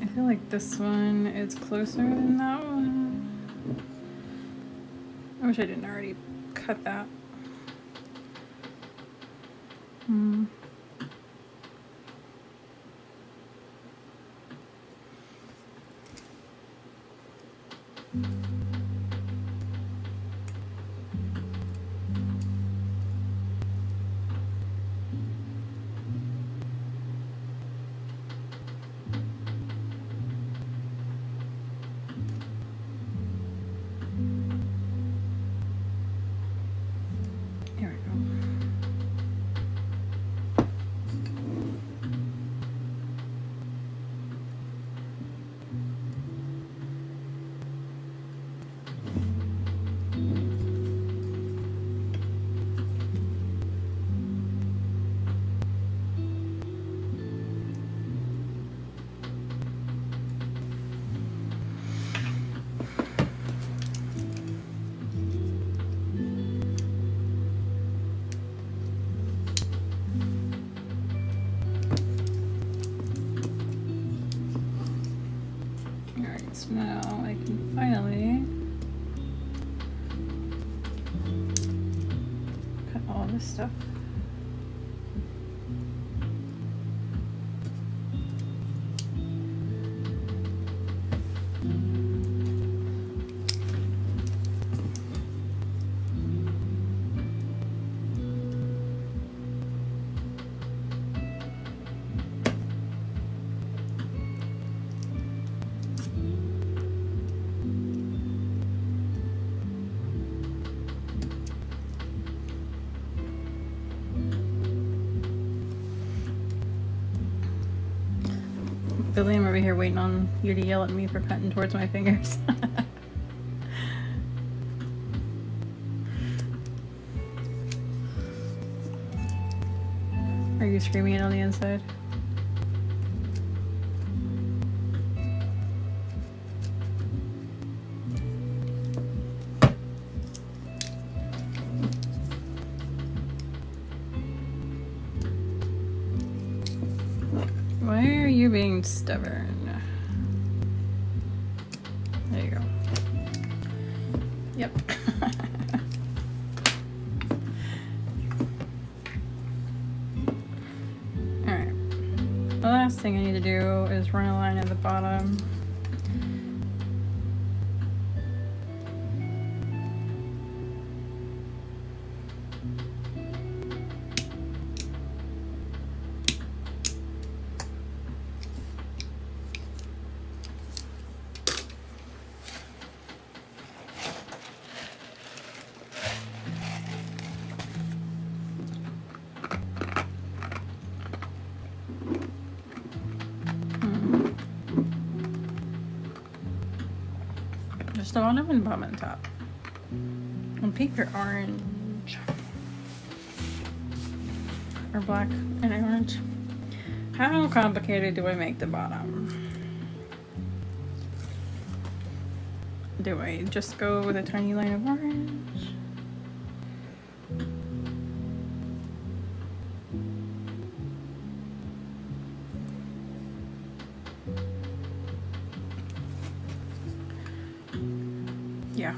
I feel like this one is closer than that one. I wish I didn't already cut that. Here we go. So now I can finally cut all this stuff. Billy, I'm over here waiting on you to yell at me for cutting towards my fingers. Are you screaming it on the inside? Why are you being stubborn? There you go. Yep. Alright. The last thing I need to do is run a line at the bottom. Just the bottom and bottom and top. And pink or orange. Or black and orange. How complicated do I make the bottom? Do I just go with a tiny line of orange? Yeah.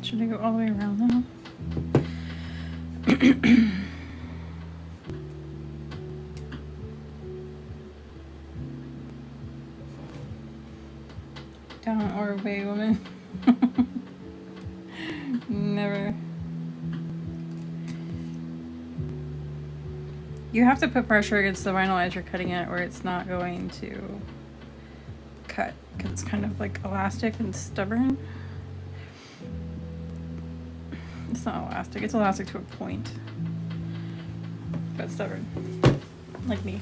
Should I go all the way around now? Down or away, woman. Never. You have to put pressure against the vinyl as you're cutting it, or it's not going to cut, because it's kind of like elastic and stubborn. It's not elastic, it's elastic to a point, but stubborn, like me.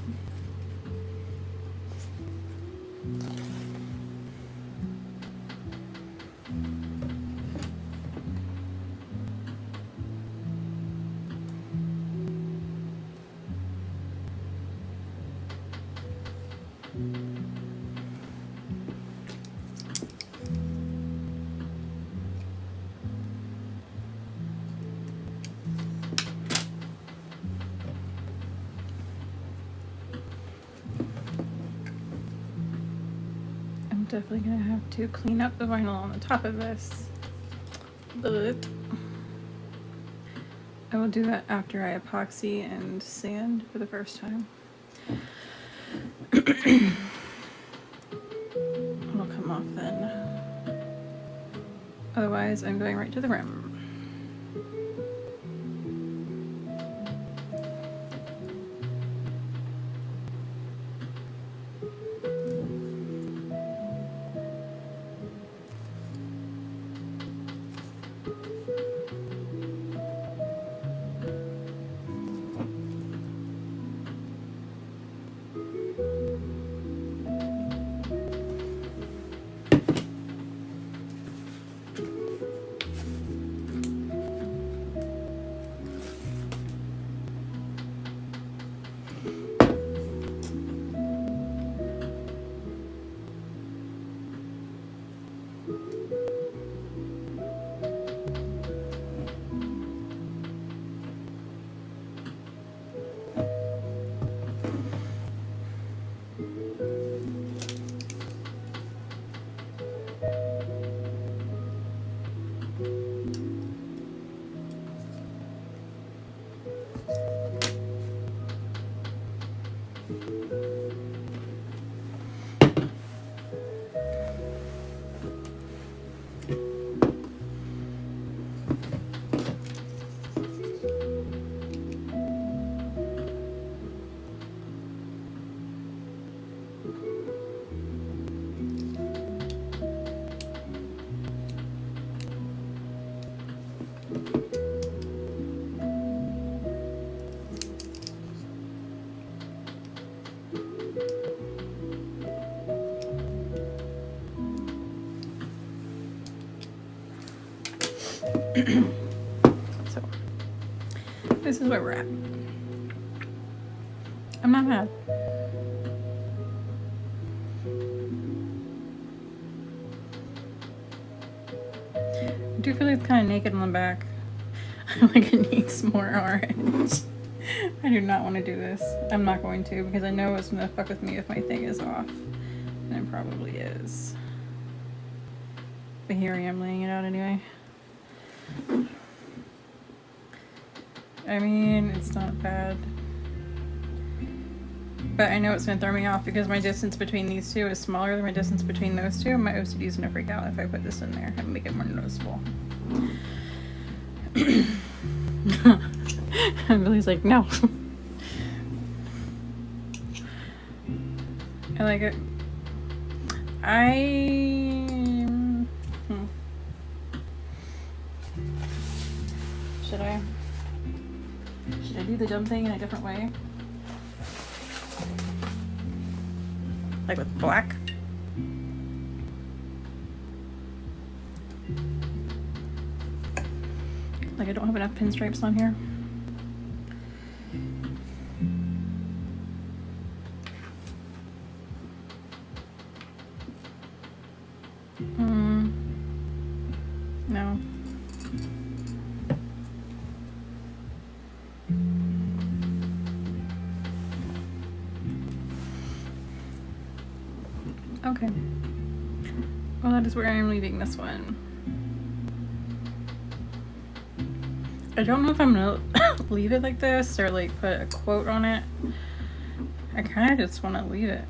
Definitely gonna have to clean up the vinyl on the top of this, but I will do that after I epoxy and sand for the first time. It'll come off then. Otherwise, I'm going right to the rim. So, this is where we're at. I'm not mad. I do feel like it's kind of naked on the back. Like it needs more orange. I do not want to do this. I'm not going to, because I know it's gonna fuck with me if my thing is off. And it probably is. But here I am laying it out anyway. I mean, it's not bad. But I know it's gonna throw me off because my distance between these two is smaller than my distance between those two. My OCD is gonna freak out if I put this in there and make it more noticeable. And Billy's like, no. I like it. Should I do the dumb thing in a different way? Like with black? Like I don't have enough pinstripes on here. No. Okay. Well, that is where I am leaving this one. I don't know if I'm gonna leave it like this or like put a quote on it. I kind of just want to leave it.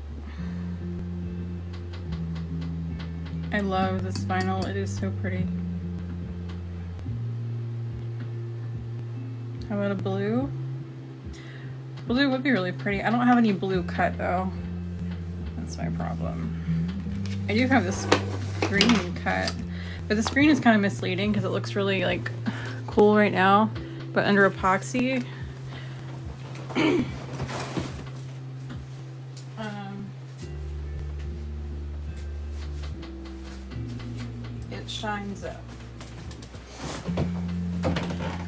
I love this vinyl. It is so pretty. How about a blue? Blue would be really pretty. I don't have any blue cut though. That's my problem. I do have this green cut, but this green is kind of misleading because it looks really like cool right now, but under epoxy it shines up.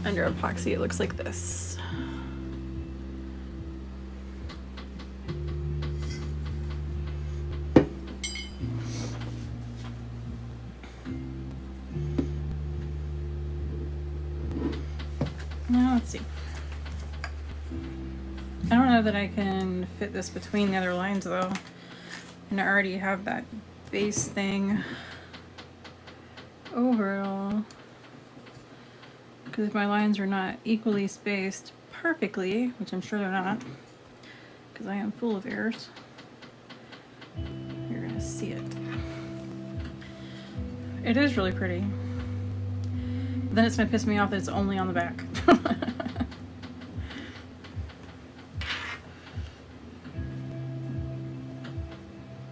Under epoxy it looks like this. Now let's see. I don't know that I can fit this between the other lines though, and I already have that base thing overall, because if my lines are not equally spaced perfectly, which I'm sure they're not, because I am full of errors, you're gonna see it. It is really pretty. Then it's gonna piss me off that it's only on the back.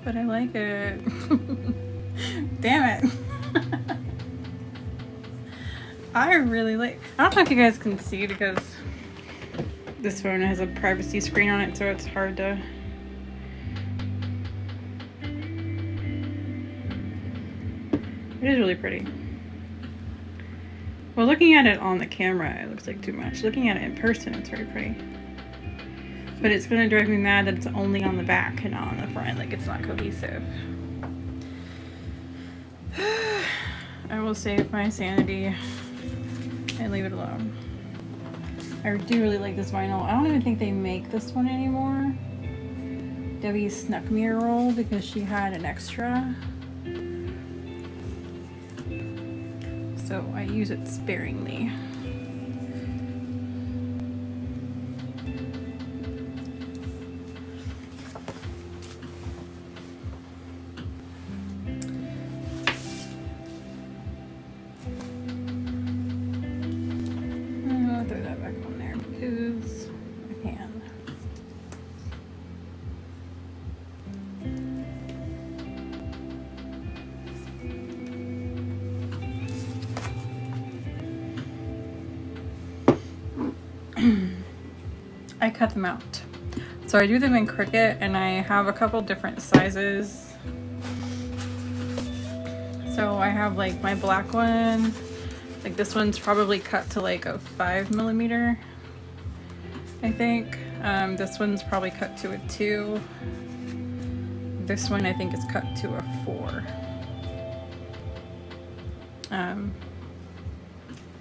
But I like it. Damn it. I really like, I don't know if you guys can see because this phone has a privacy screen on it, so it's hard to. It is really pretty. Well, looking at it on the camera, it looks like too much. Looking at it in person, it's very pretty. But it's gonna drive me mad that it's only on the back and not on the front. Like, it's not cohesive. I will save my sanity and leave it alone. I do really like this vinyl. I don't even think they make this one anymore. Debbie snuck me a roll because she had an extra. So I use it sparingly. I'll throw that back on there because I can. I cut them out. So I do them in Cricut, and I have a couple different sizes. So I have like my black one, like this one's probably cut to like a 5mm, I think. This one's probably cut to a 2. This one I think is cut to a 4. And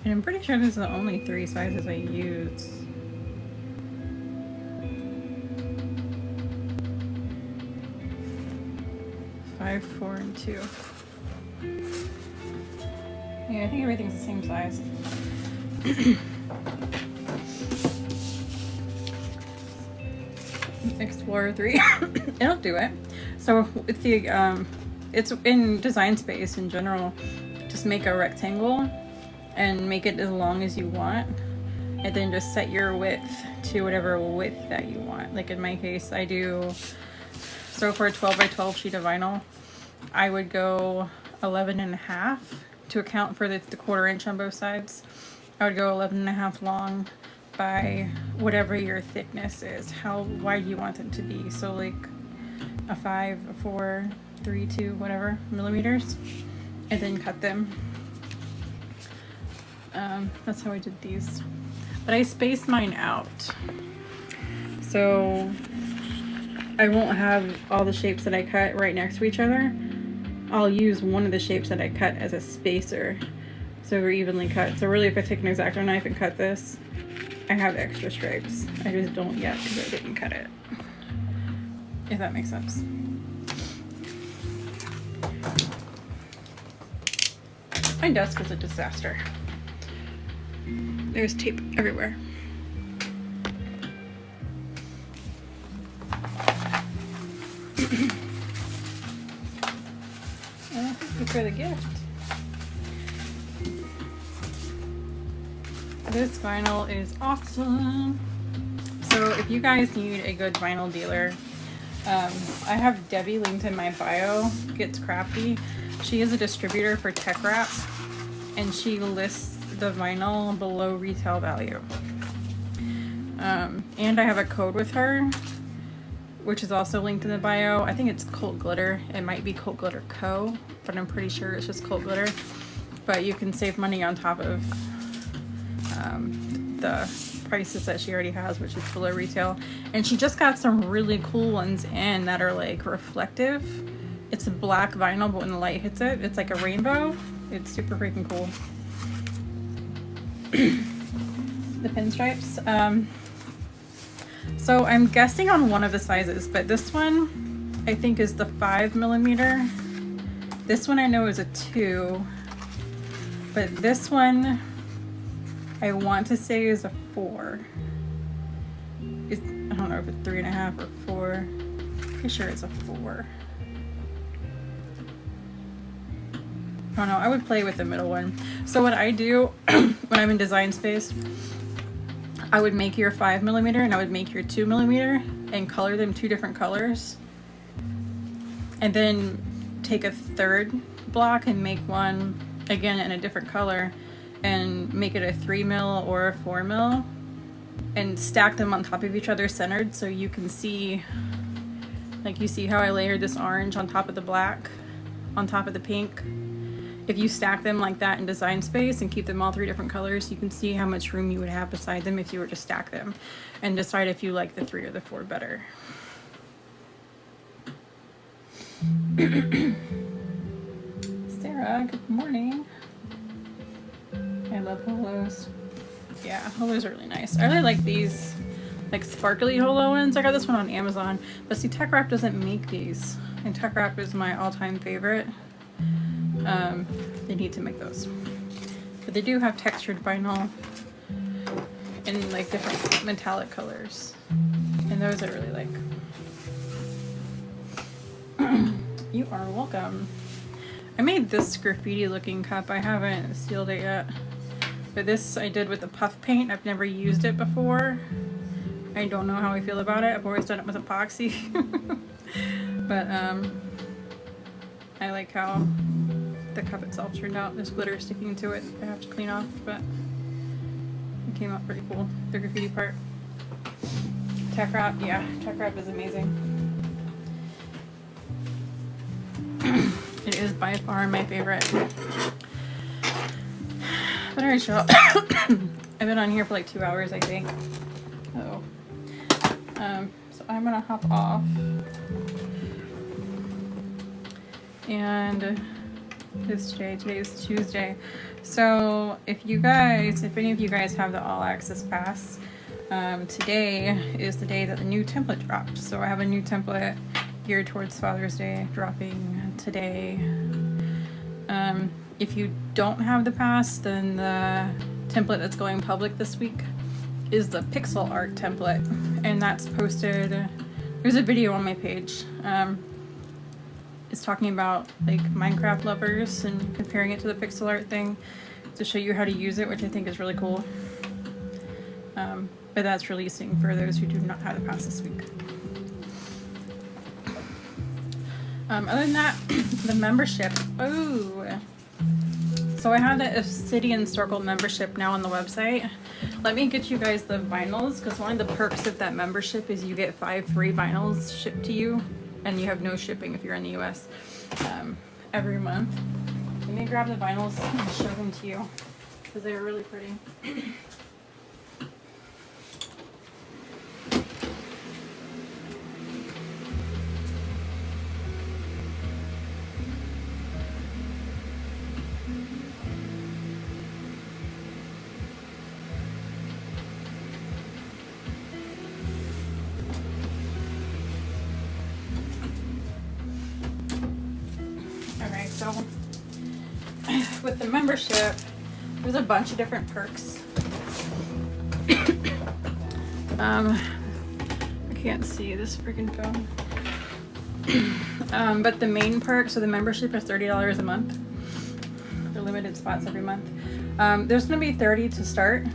I'm pretty sure these are the only 3 sizes I use. 5, 4, and 2. Yeah, I think everything's the same size. Explorer 3. It'll do it. So with the it's in Design Space in general, just make a rectangle and make it as long as you want, and then just set your width to whatever width that you want. Like in my case, I do, so for a 12 by 12 sheet of vinyl, I would go 11.5 to account for the 1/4 inch on both sides. I would go 11.5 long by whatever your thickness is, how wide you want it to be. So like a 5, a 4, 3, 2, whatever millimeters, and then cut them. That's how I did these. But I spaced mine out. So I won't have all the shapes that I cut right next to each other. I'll use one of the shapes that I cut as a spacer. So we're evenly cut. So really if I take an X-Acto knife and cut this, I have extra stripes. I just don't yet because I didn't cut it. If that makes sense. My desk is a disaster. There's tape everywhere. Thank you for the gift. This vinyl is awesome. So if you guys need a good vinyl dealer, I have Debbie linked in my bio. Gets Crafty. She is a distributor for Tech Wrap, and she lists the vinyl below retail value. And I have a code with her, which is also linked in the bio. I think it's Cult Glitter. It might be Cult Glitter Co., but I'm pretty sure it's just Cult Glitter. But you can save money on top of the prices that she already has, which is below retail. And she just got some really cool ones in that are like reflective. It's a black vinyl, but when the light hits it, it's like a rainbow. It's super freaking cool. The pinstripes. So I'm guessing on one of the sizes, but this one I think is the 5mm. This one I know is a 2, but this one I want to say is a 4. I don't know if it's 3.5 or 4. Pretty sure it's a 4. I don't know. I would play with the middle one. So what I do when I'm in design space, I would make your 5mm and I would make your 2mm and color them 2 different colors, and then take a third block and make one again in a different color and make it a 3mm or a 4mm and stack them on top of each other centered, so you can see, like you see how I layered this orange on top of the black on top of the pink. If you stack them like that in design space and keep them all 3 different colors, you can see how much room you would have beside them if you were to stack them, and decide if you like the 3 or the 4 better. Sarah, good morning. I love holos. Yeah, holos are really nice. I really like these like sparkly holo ones. I got this one on Amazon, but see, Tech Wrap doesn't make these, and Tech Wrap is my all-time favorite. They need to make those, but they do have textured vinyl in like different metallic colors, and those I really like. You are welcome. I made this graffiti looking cup. I haven't sealed it yet, but this I did with the puff paint. I've never used it before. I don't know how I feel about it. I've always done it with epoxy. But I like how the cup itself turned out. There's glitter sticking to it I have to clean off, but it came out pretty cool. The graffiti part. Tech Wrap, yeah, Tech Wrap is amazing. It is by far my favorite. But alright, y'all. I've been on here for like 2 hours, I think. Uh-oh. So I'm gonna hop off. And today is Tuesday. So if any of you guys have the all access pass, today is the day that the new template drops. So I have a new template geared towards Father's Day dropping today. If you don't have the pass, then the template that's going public this week is the pixel art template, and that's posted. There's a video on my page. It's talking about like Minecraft lovers and comparing it to the pixel art thing to show you how to use it, which I think is really cool. But that's releasing for those who do not have the pass this week. Other than that, the membership. Oh, so I have the Obsidian Circle membership now on the website. Let me get you guys the vinyls, because one of the perks of that membership is you get 5 free vinyls shipped to you, and you have no shipping if you're in the US every month. Let me grab the vinyls and show them to you. because they were really pretty. Okay, so with the membership, there's a bunch of different perks. I can't see this freaking phone. But the main perk, so the membership is $30 a month. They're limited spots every month. There's going to be 30 to start.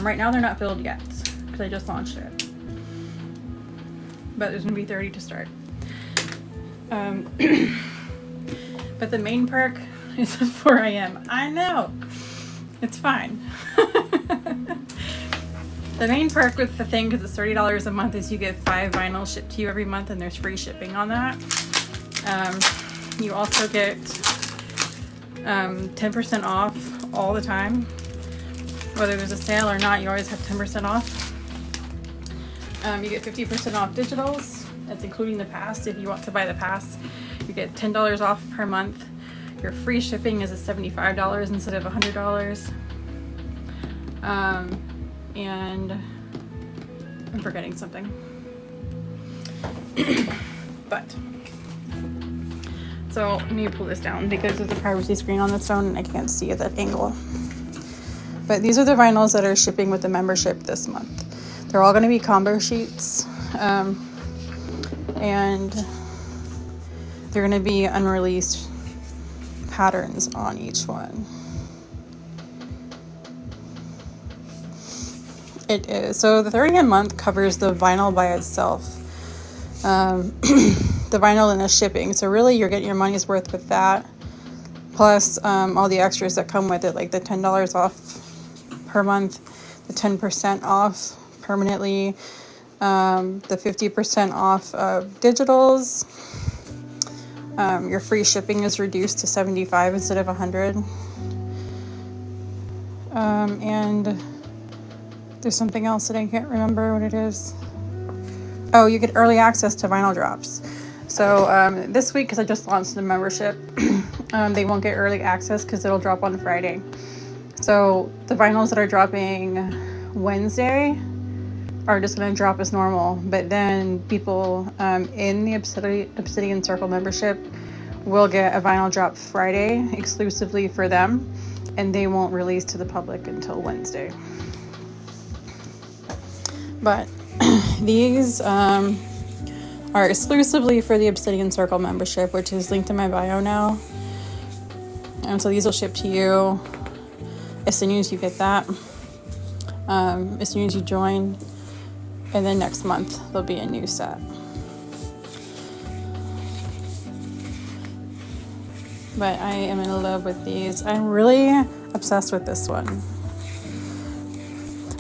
Right now they're not filled yet because I just launched it. But there's going to be 30 to start. But the main perk is at 4 a.m. I know. It's fine. The main perk with the thing, because it's $30 a month, is you get 5 vinyls shipped to you every month, and there's free shipping on that. You also get 10% off all the time. Whether there's a sale or not, you always have 10% off. You get 50% off digitals. That's including the pass. If you want to buy the pass, you get $10 off per month. Your free shipping is at $75 instead of $100. And I'm forgetting something. But, so let me pull this down because there's a privacy screen on this phone and I can't see at that angle. But these are the vinyls that are shipping with the membership this month. They're all going to be combo sheets. And they're going to be unreleased patterns on each one. It is. So the 30 a month covers the vinyl by itself. The vinyl and the shipping. So really you're getting your money's worth with that. Plus all the extras that come with it, like the $10 off per month, the 10% off permanently, the 50% off of digitals. Your free shipping is reduced to $75 instead of $100. And there's something else that I can't remember what it is. Oh, you get early access to vinyl drops. So this week, because I just launched the membership, they won't get early access because it'll drop on Friday. So the vinyls that are dropping Wednesday are just going to drop as normal. But then people in the Obsidian Circle membership will get a vinyl drop Friday exclusively for them. And they won't release to the public until Wednesday. But these are exclusively for the Obsidian Circle membership, which is linked in my bio now. And so these will ship to you as soon as you get that, as soon as you join. And then next month, there'll be a new set. But I am in love with these. I'm really obsessed with this one.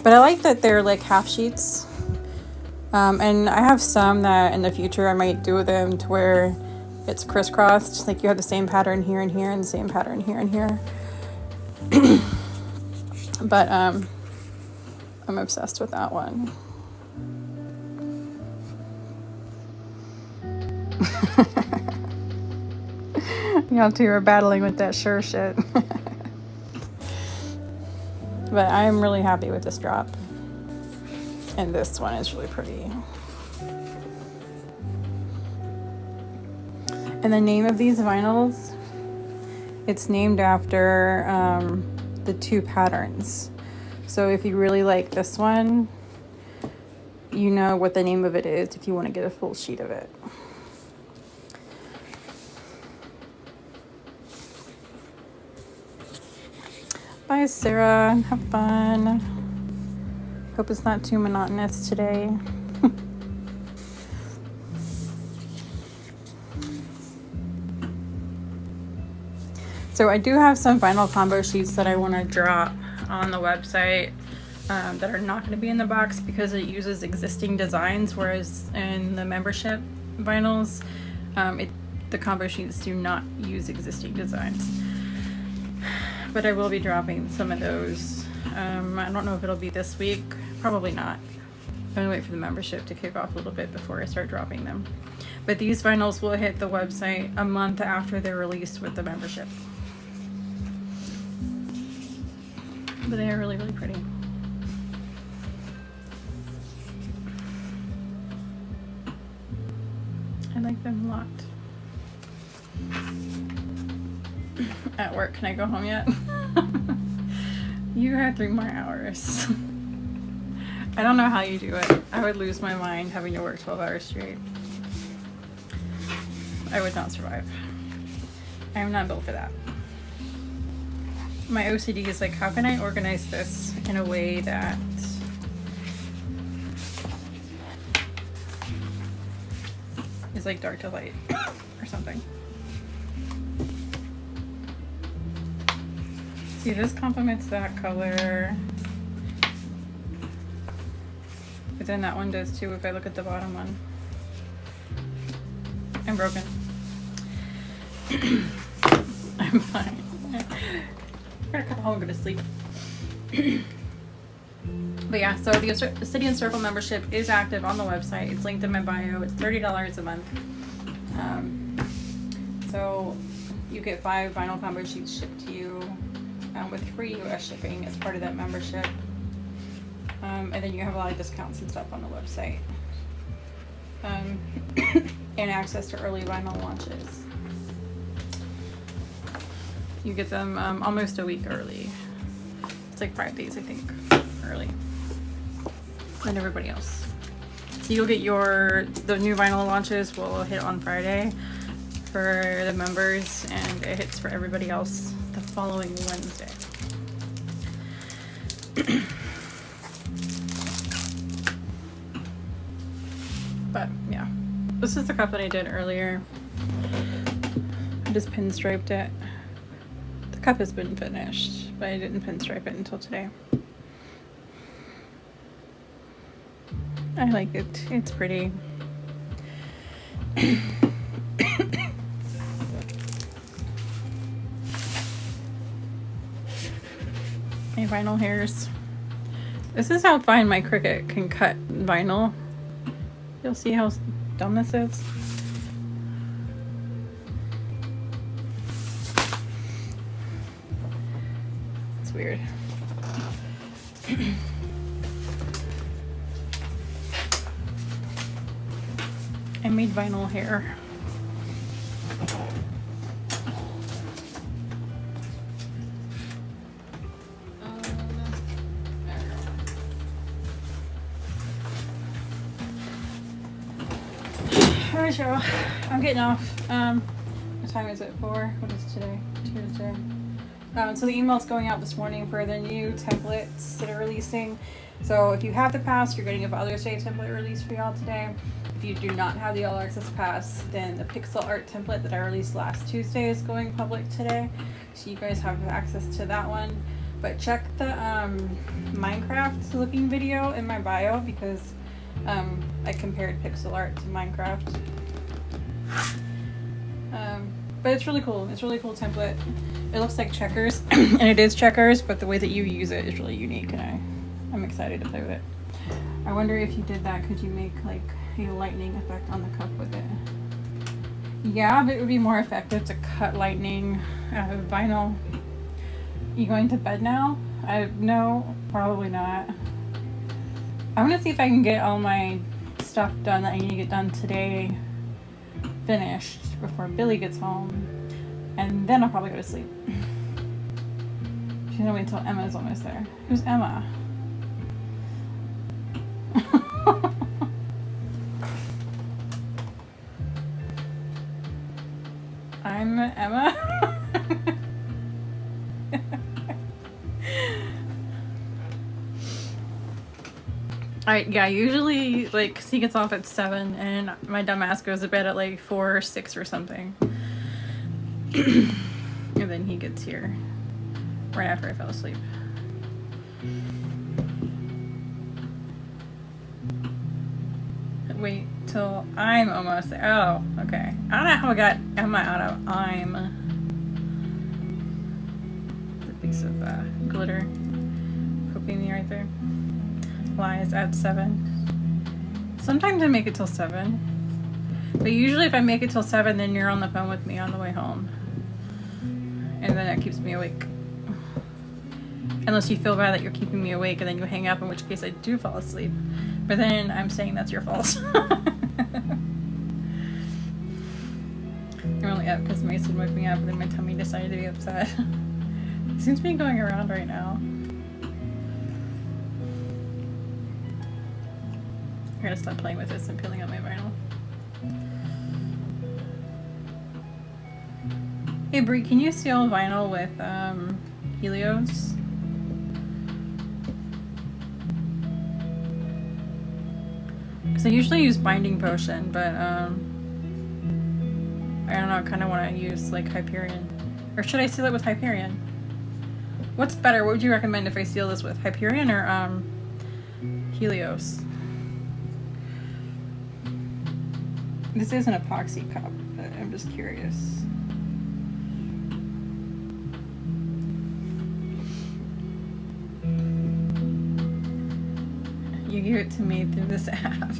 But I like that they're like half sheets. And I have some that in the future I might do them to where it's crisscrossed. Like you have the same pattern here and here and the same pattern here and here. But I'm obsessed with that one. Y'all two are battling with that sure shit. But I'm really happy with this drop. And this one is really pretty. And the name of these vinyls, it's named after the 2 patterns. So if you really like this one, you know what the name of it is if you want to get a full sheet of it. Bye, Sarah. Have fun. Hope it's not too monotonous today. So I do have some vinyl combo sheets that I want to drop on the website that are not going to be in the box because it uses existing designs, whereas in the membership vinyls, the combo sheets do not use existing designs. but I will be dropping some of those. I don't know if it'll be this week. Probably not. I'm gonna wait for the membership to kick off a little bit before I start dropping them. But these vinyls will hit the website a month after they're released with the membership. But they are really, really pretty. I like them a lot. At work, can I go home yet? You had 3 more hours. I don't know how you do it. I would lose my mind having to work 12 hours straight. I would not survive. I am not built for that. My OCD is like, how can I organize this in a way that is like dark to light or something. See, this complements that color. But then that one does too if I look at the bottom one. I'm broken. I'm fine. I'm gonna come home and go to sleep. But yeah, so the City and Circle membership is active on the website. It's linked in my bio. It's $30 a month. So you get 5 vinyl combo sheets shipped to you with free US shipping as part of that membership. And then you have a lot of discounts and stuff on the website. And access to early vinyl launches. You get them almost a week early. It's like 5 days, I think, early than everybody else. So you'll get the new vinyl launches will hit on Friday for the members, and it hits for everybody else the following Wednesday. But yeah, this is the cup that I did earlier. I just pinstriped it. The cup has been finished, but I didn't pinstripe it until today. I like it. It's pretty. My vinyl hairs. This is how fine my Cricut can cut vinyl. You'll see how dumb this is. It's weird. I made vinyl hair. Alright, y'all. I'm getting off. What time is it? 4? What is today? Tuesday. So the email's going out this morning for the new templates that are releasing. So if you have the pass, you're getting a Father's Day template released for y'all today. If you do not have the All Access Pass, then the pixel art template that I released last Tuesday is going public today. So you guys have access to that one. But check the Minecraft looking video in my bio because I compared pixel art to Minecraft. But it's really cool. It's a really cool template. It looks like checkers, and it is checkers, but the way that you use it is really unique, and I'm excited to play with it. I wonder if you did that, could you make like a lightning effect on the cup with it? Yeah, but it would be more effective to cut lightning out of vinyl. You going to bed now? No, probably not. I'm gonna see if I can get all my stuff done that I need to get done today finished before Billy gets home, and then I'll probably go to sleep. She's gonna wait until Emma's almost there. Who's Emma? I'm Emma. Yeah, usually, like, 'cause he gets off at 7, and my dumb ass goes to bed at, like, 4 or 6 or something. And then he gets here right after I fell asleep. Wait till I'm almost there. Oh, okay. I don't know how I got Emma out of I'm. piece of glitter poking me right there. Lies at 7. Sometimes I make it till 7. But usually if I make it till 7, then you're on the phone with me on the way home. And then that keeps me awake. Unless you feel bad that you're keeping me awake and then you hang up, in which case I do fall asleep. But then I'm saying that's your fault. I'm only up because Mason woke me up and then my tummy decided to be upset. It seems to be going around right now. I gotta stop playing with this and peeling up my vinyl. Hey Brie, can you seal vinyl with Helios? Because I usually use binding potion, but I don't know, I kind of want to use like Hyperion. Or should I seal it with Hyperion? What's better? What would you recommend if I seal this with Hyperion or Helios? This is an epoxy cup, but I'm just curious. You gave it to me through this app.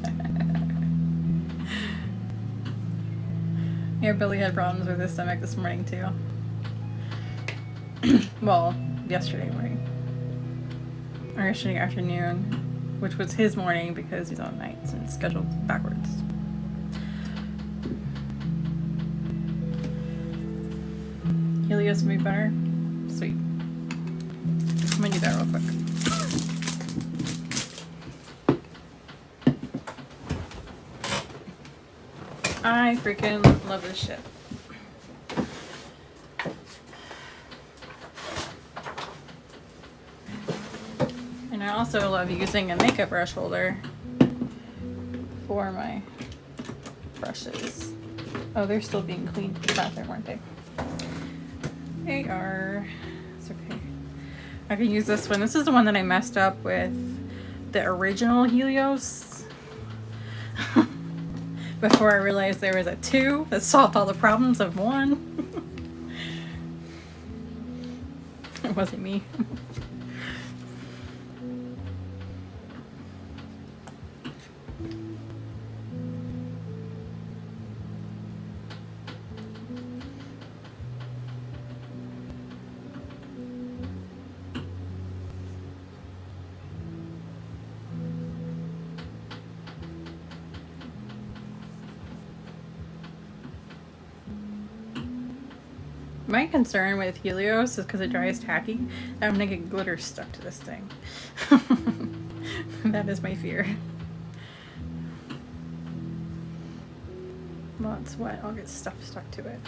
Yeah, Billy had problems with his stomach this morning too. Well, yesterday morning. Or yesterday afternoon, which was his morning because he's on nights and it's scheduled backwards. Helios would be better? Sweet. I'm gonna do that real quick. I freaking love this shit. And I also love using a makeup brush holder for my brushes. Oh, they're still being cleaned in the bathroom, aren't they? They are. It's okay. I can use this one. This is the one that I messed up with the original Helios. Before I realized there was a 2 that solved all the problems of 1. It wasn't me. My concern with Helios is because it dries tacky, that I'm gonna get glitter stuck to this thing. That is my fear. Well, it's wet, I'll get stuff stuck to it.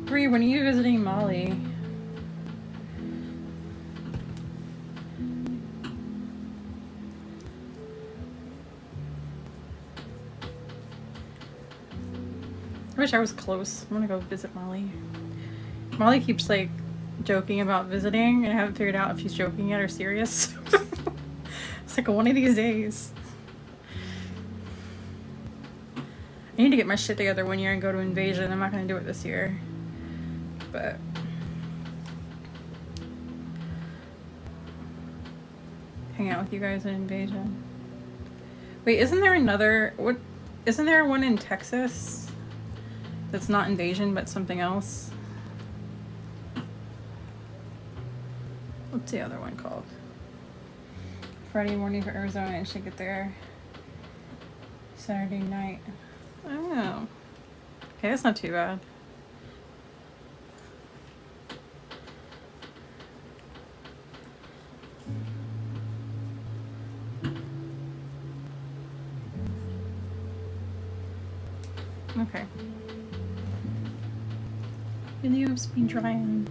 Bree, when are you visiting Molly? I wish I was close. I'm gonna go visit Molly. Molly keeps like joking about visiting, and I haven't figured out if she's joking yet or serious. It's like one of these days. I need to get my shit together one year and go to Invasion. I'm not gonna do it this year. But hang out with you guys in Invasion. Wait, isn't there another, what, isn't there one in Texas that's not Invasion but something else? What's the other one called? Friday morning for Arizona and should get there Saturday night. I don't know. Okay, that's not too bad. Okay. Helios be drying.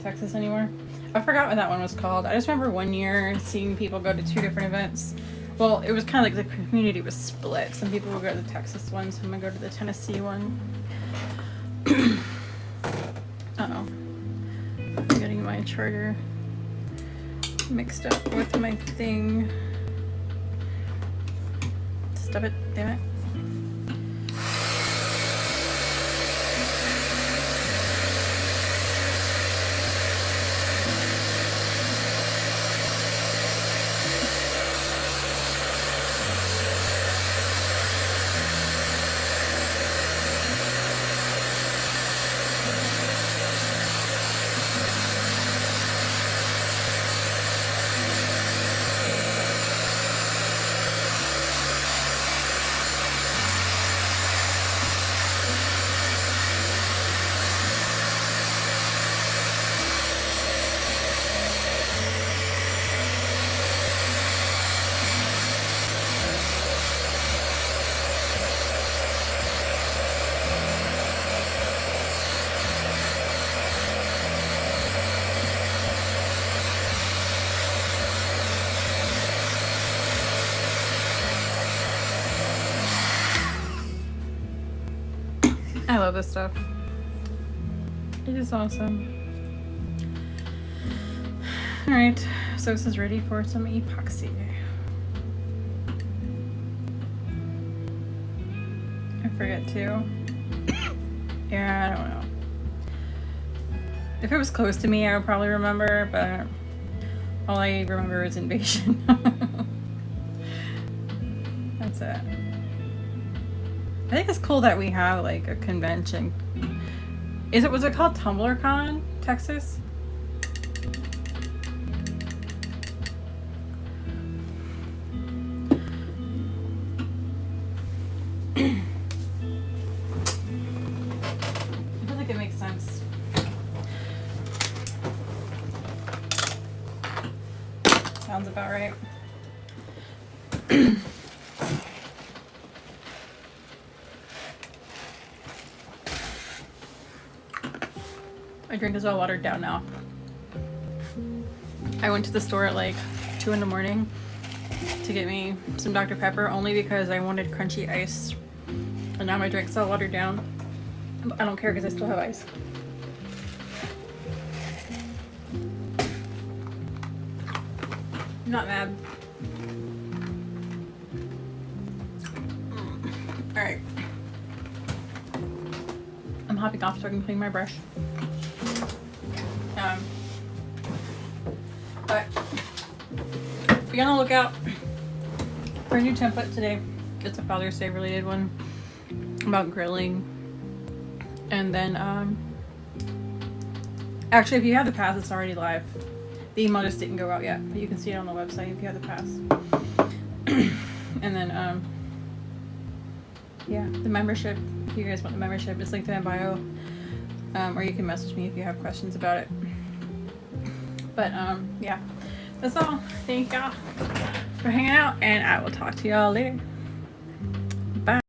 Texas anymore. I forgot what that one was called. I just remember one year seeing people go to 2 different events. Well, it was kind of like the community was split. Some people would go to the Texas one, some would go to the Tennessee one. Uh-oh. I'm getting my charger mixed up with my thing. Stop it, damn it. I love this stuff. It is awesome. Alright, so this is ready for some epoxy. I forget too. Yeah, I don't know. If it was close to me, I would probably remember, but all I remember is Invasion. That's it. I think it's cool that we have like a convention. Was it called TumblerCon, Texas? I feel like it makes sense. Sounds about right. My drink is all watered down now. I went to the store at like 2 in the morning to get me some Dr. Pepper only because I wanted crunchy ice. And now my drink's all watered down. But I don't care because I still have ice. I'm not mad. Alright. I'm hopping off so I can clean my brush. But be on the lookout for a new template today. It's a Father's Day related one about grilling. And then actually, if you have the pass, it's already live. The email just didn't go out yet, but you can see it on the website if you have the pass. And then yeah, the membership, if you guys want the membership, it's linked in my bio. Or you can message me if you have questions about it. But yeah, that's all. Thank y'all for hanging out, and I will talk to y'all later. Bye.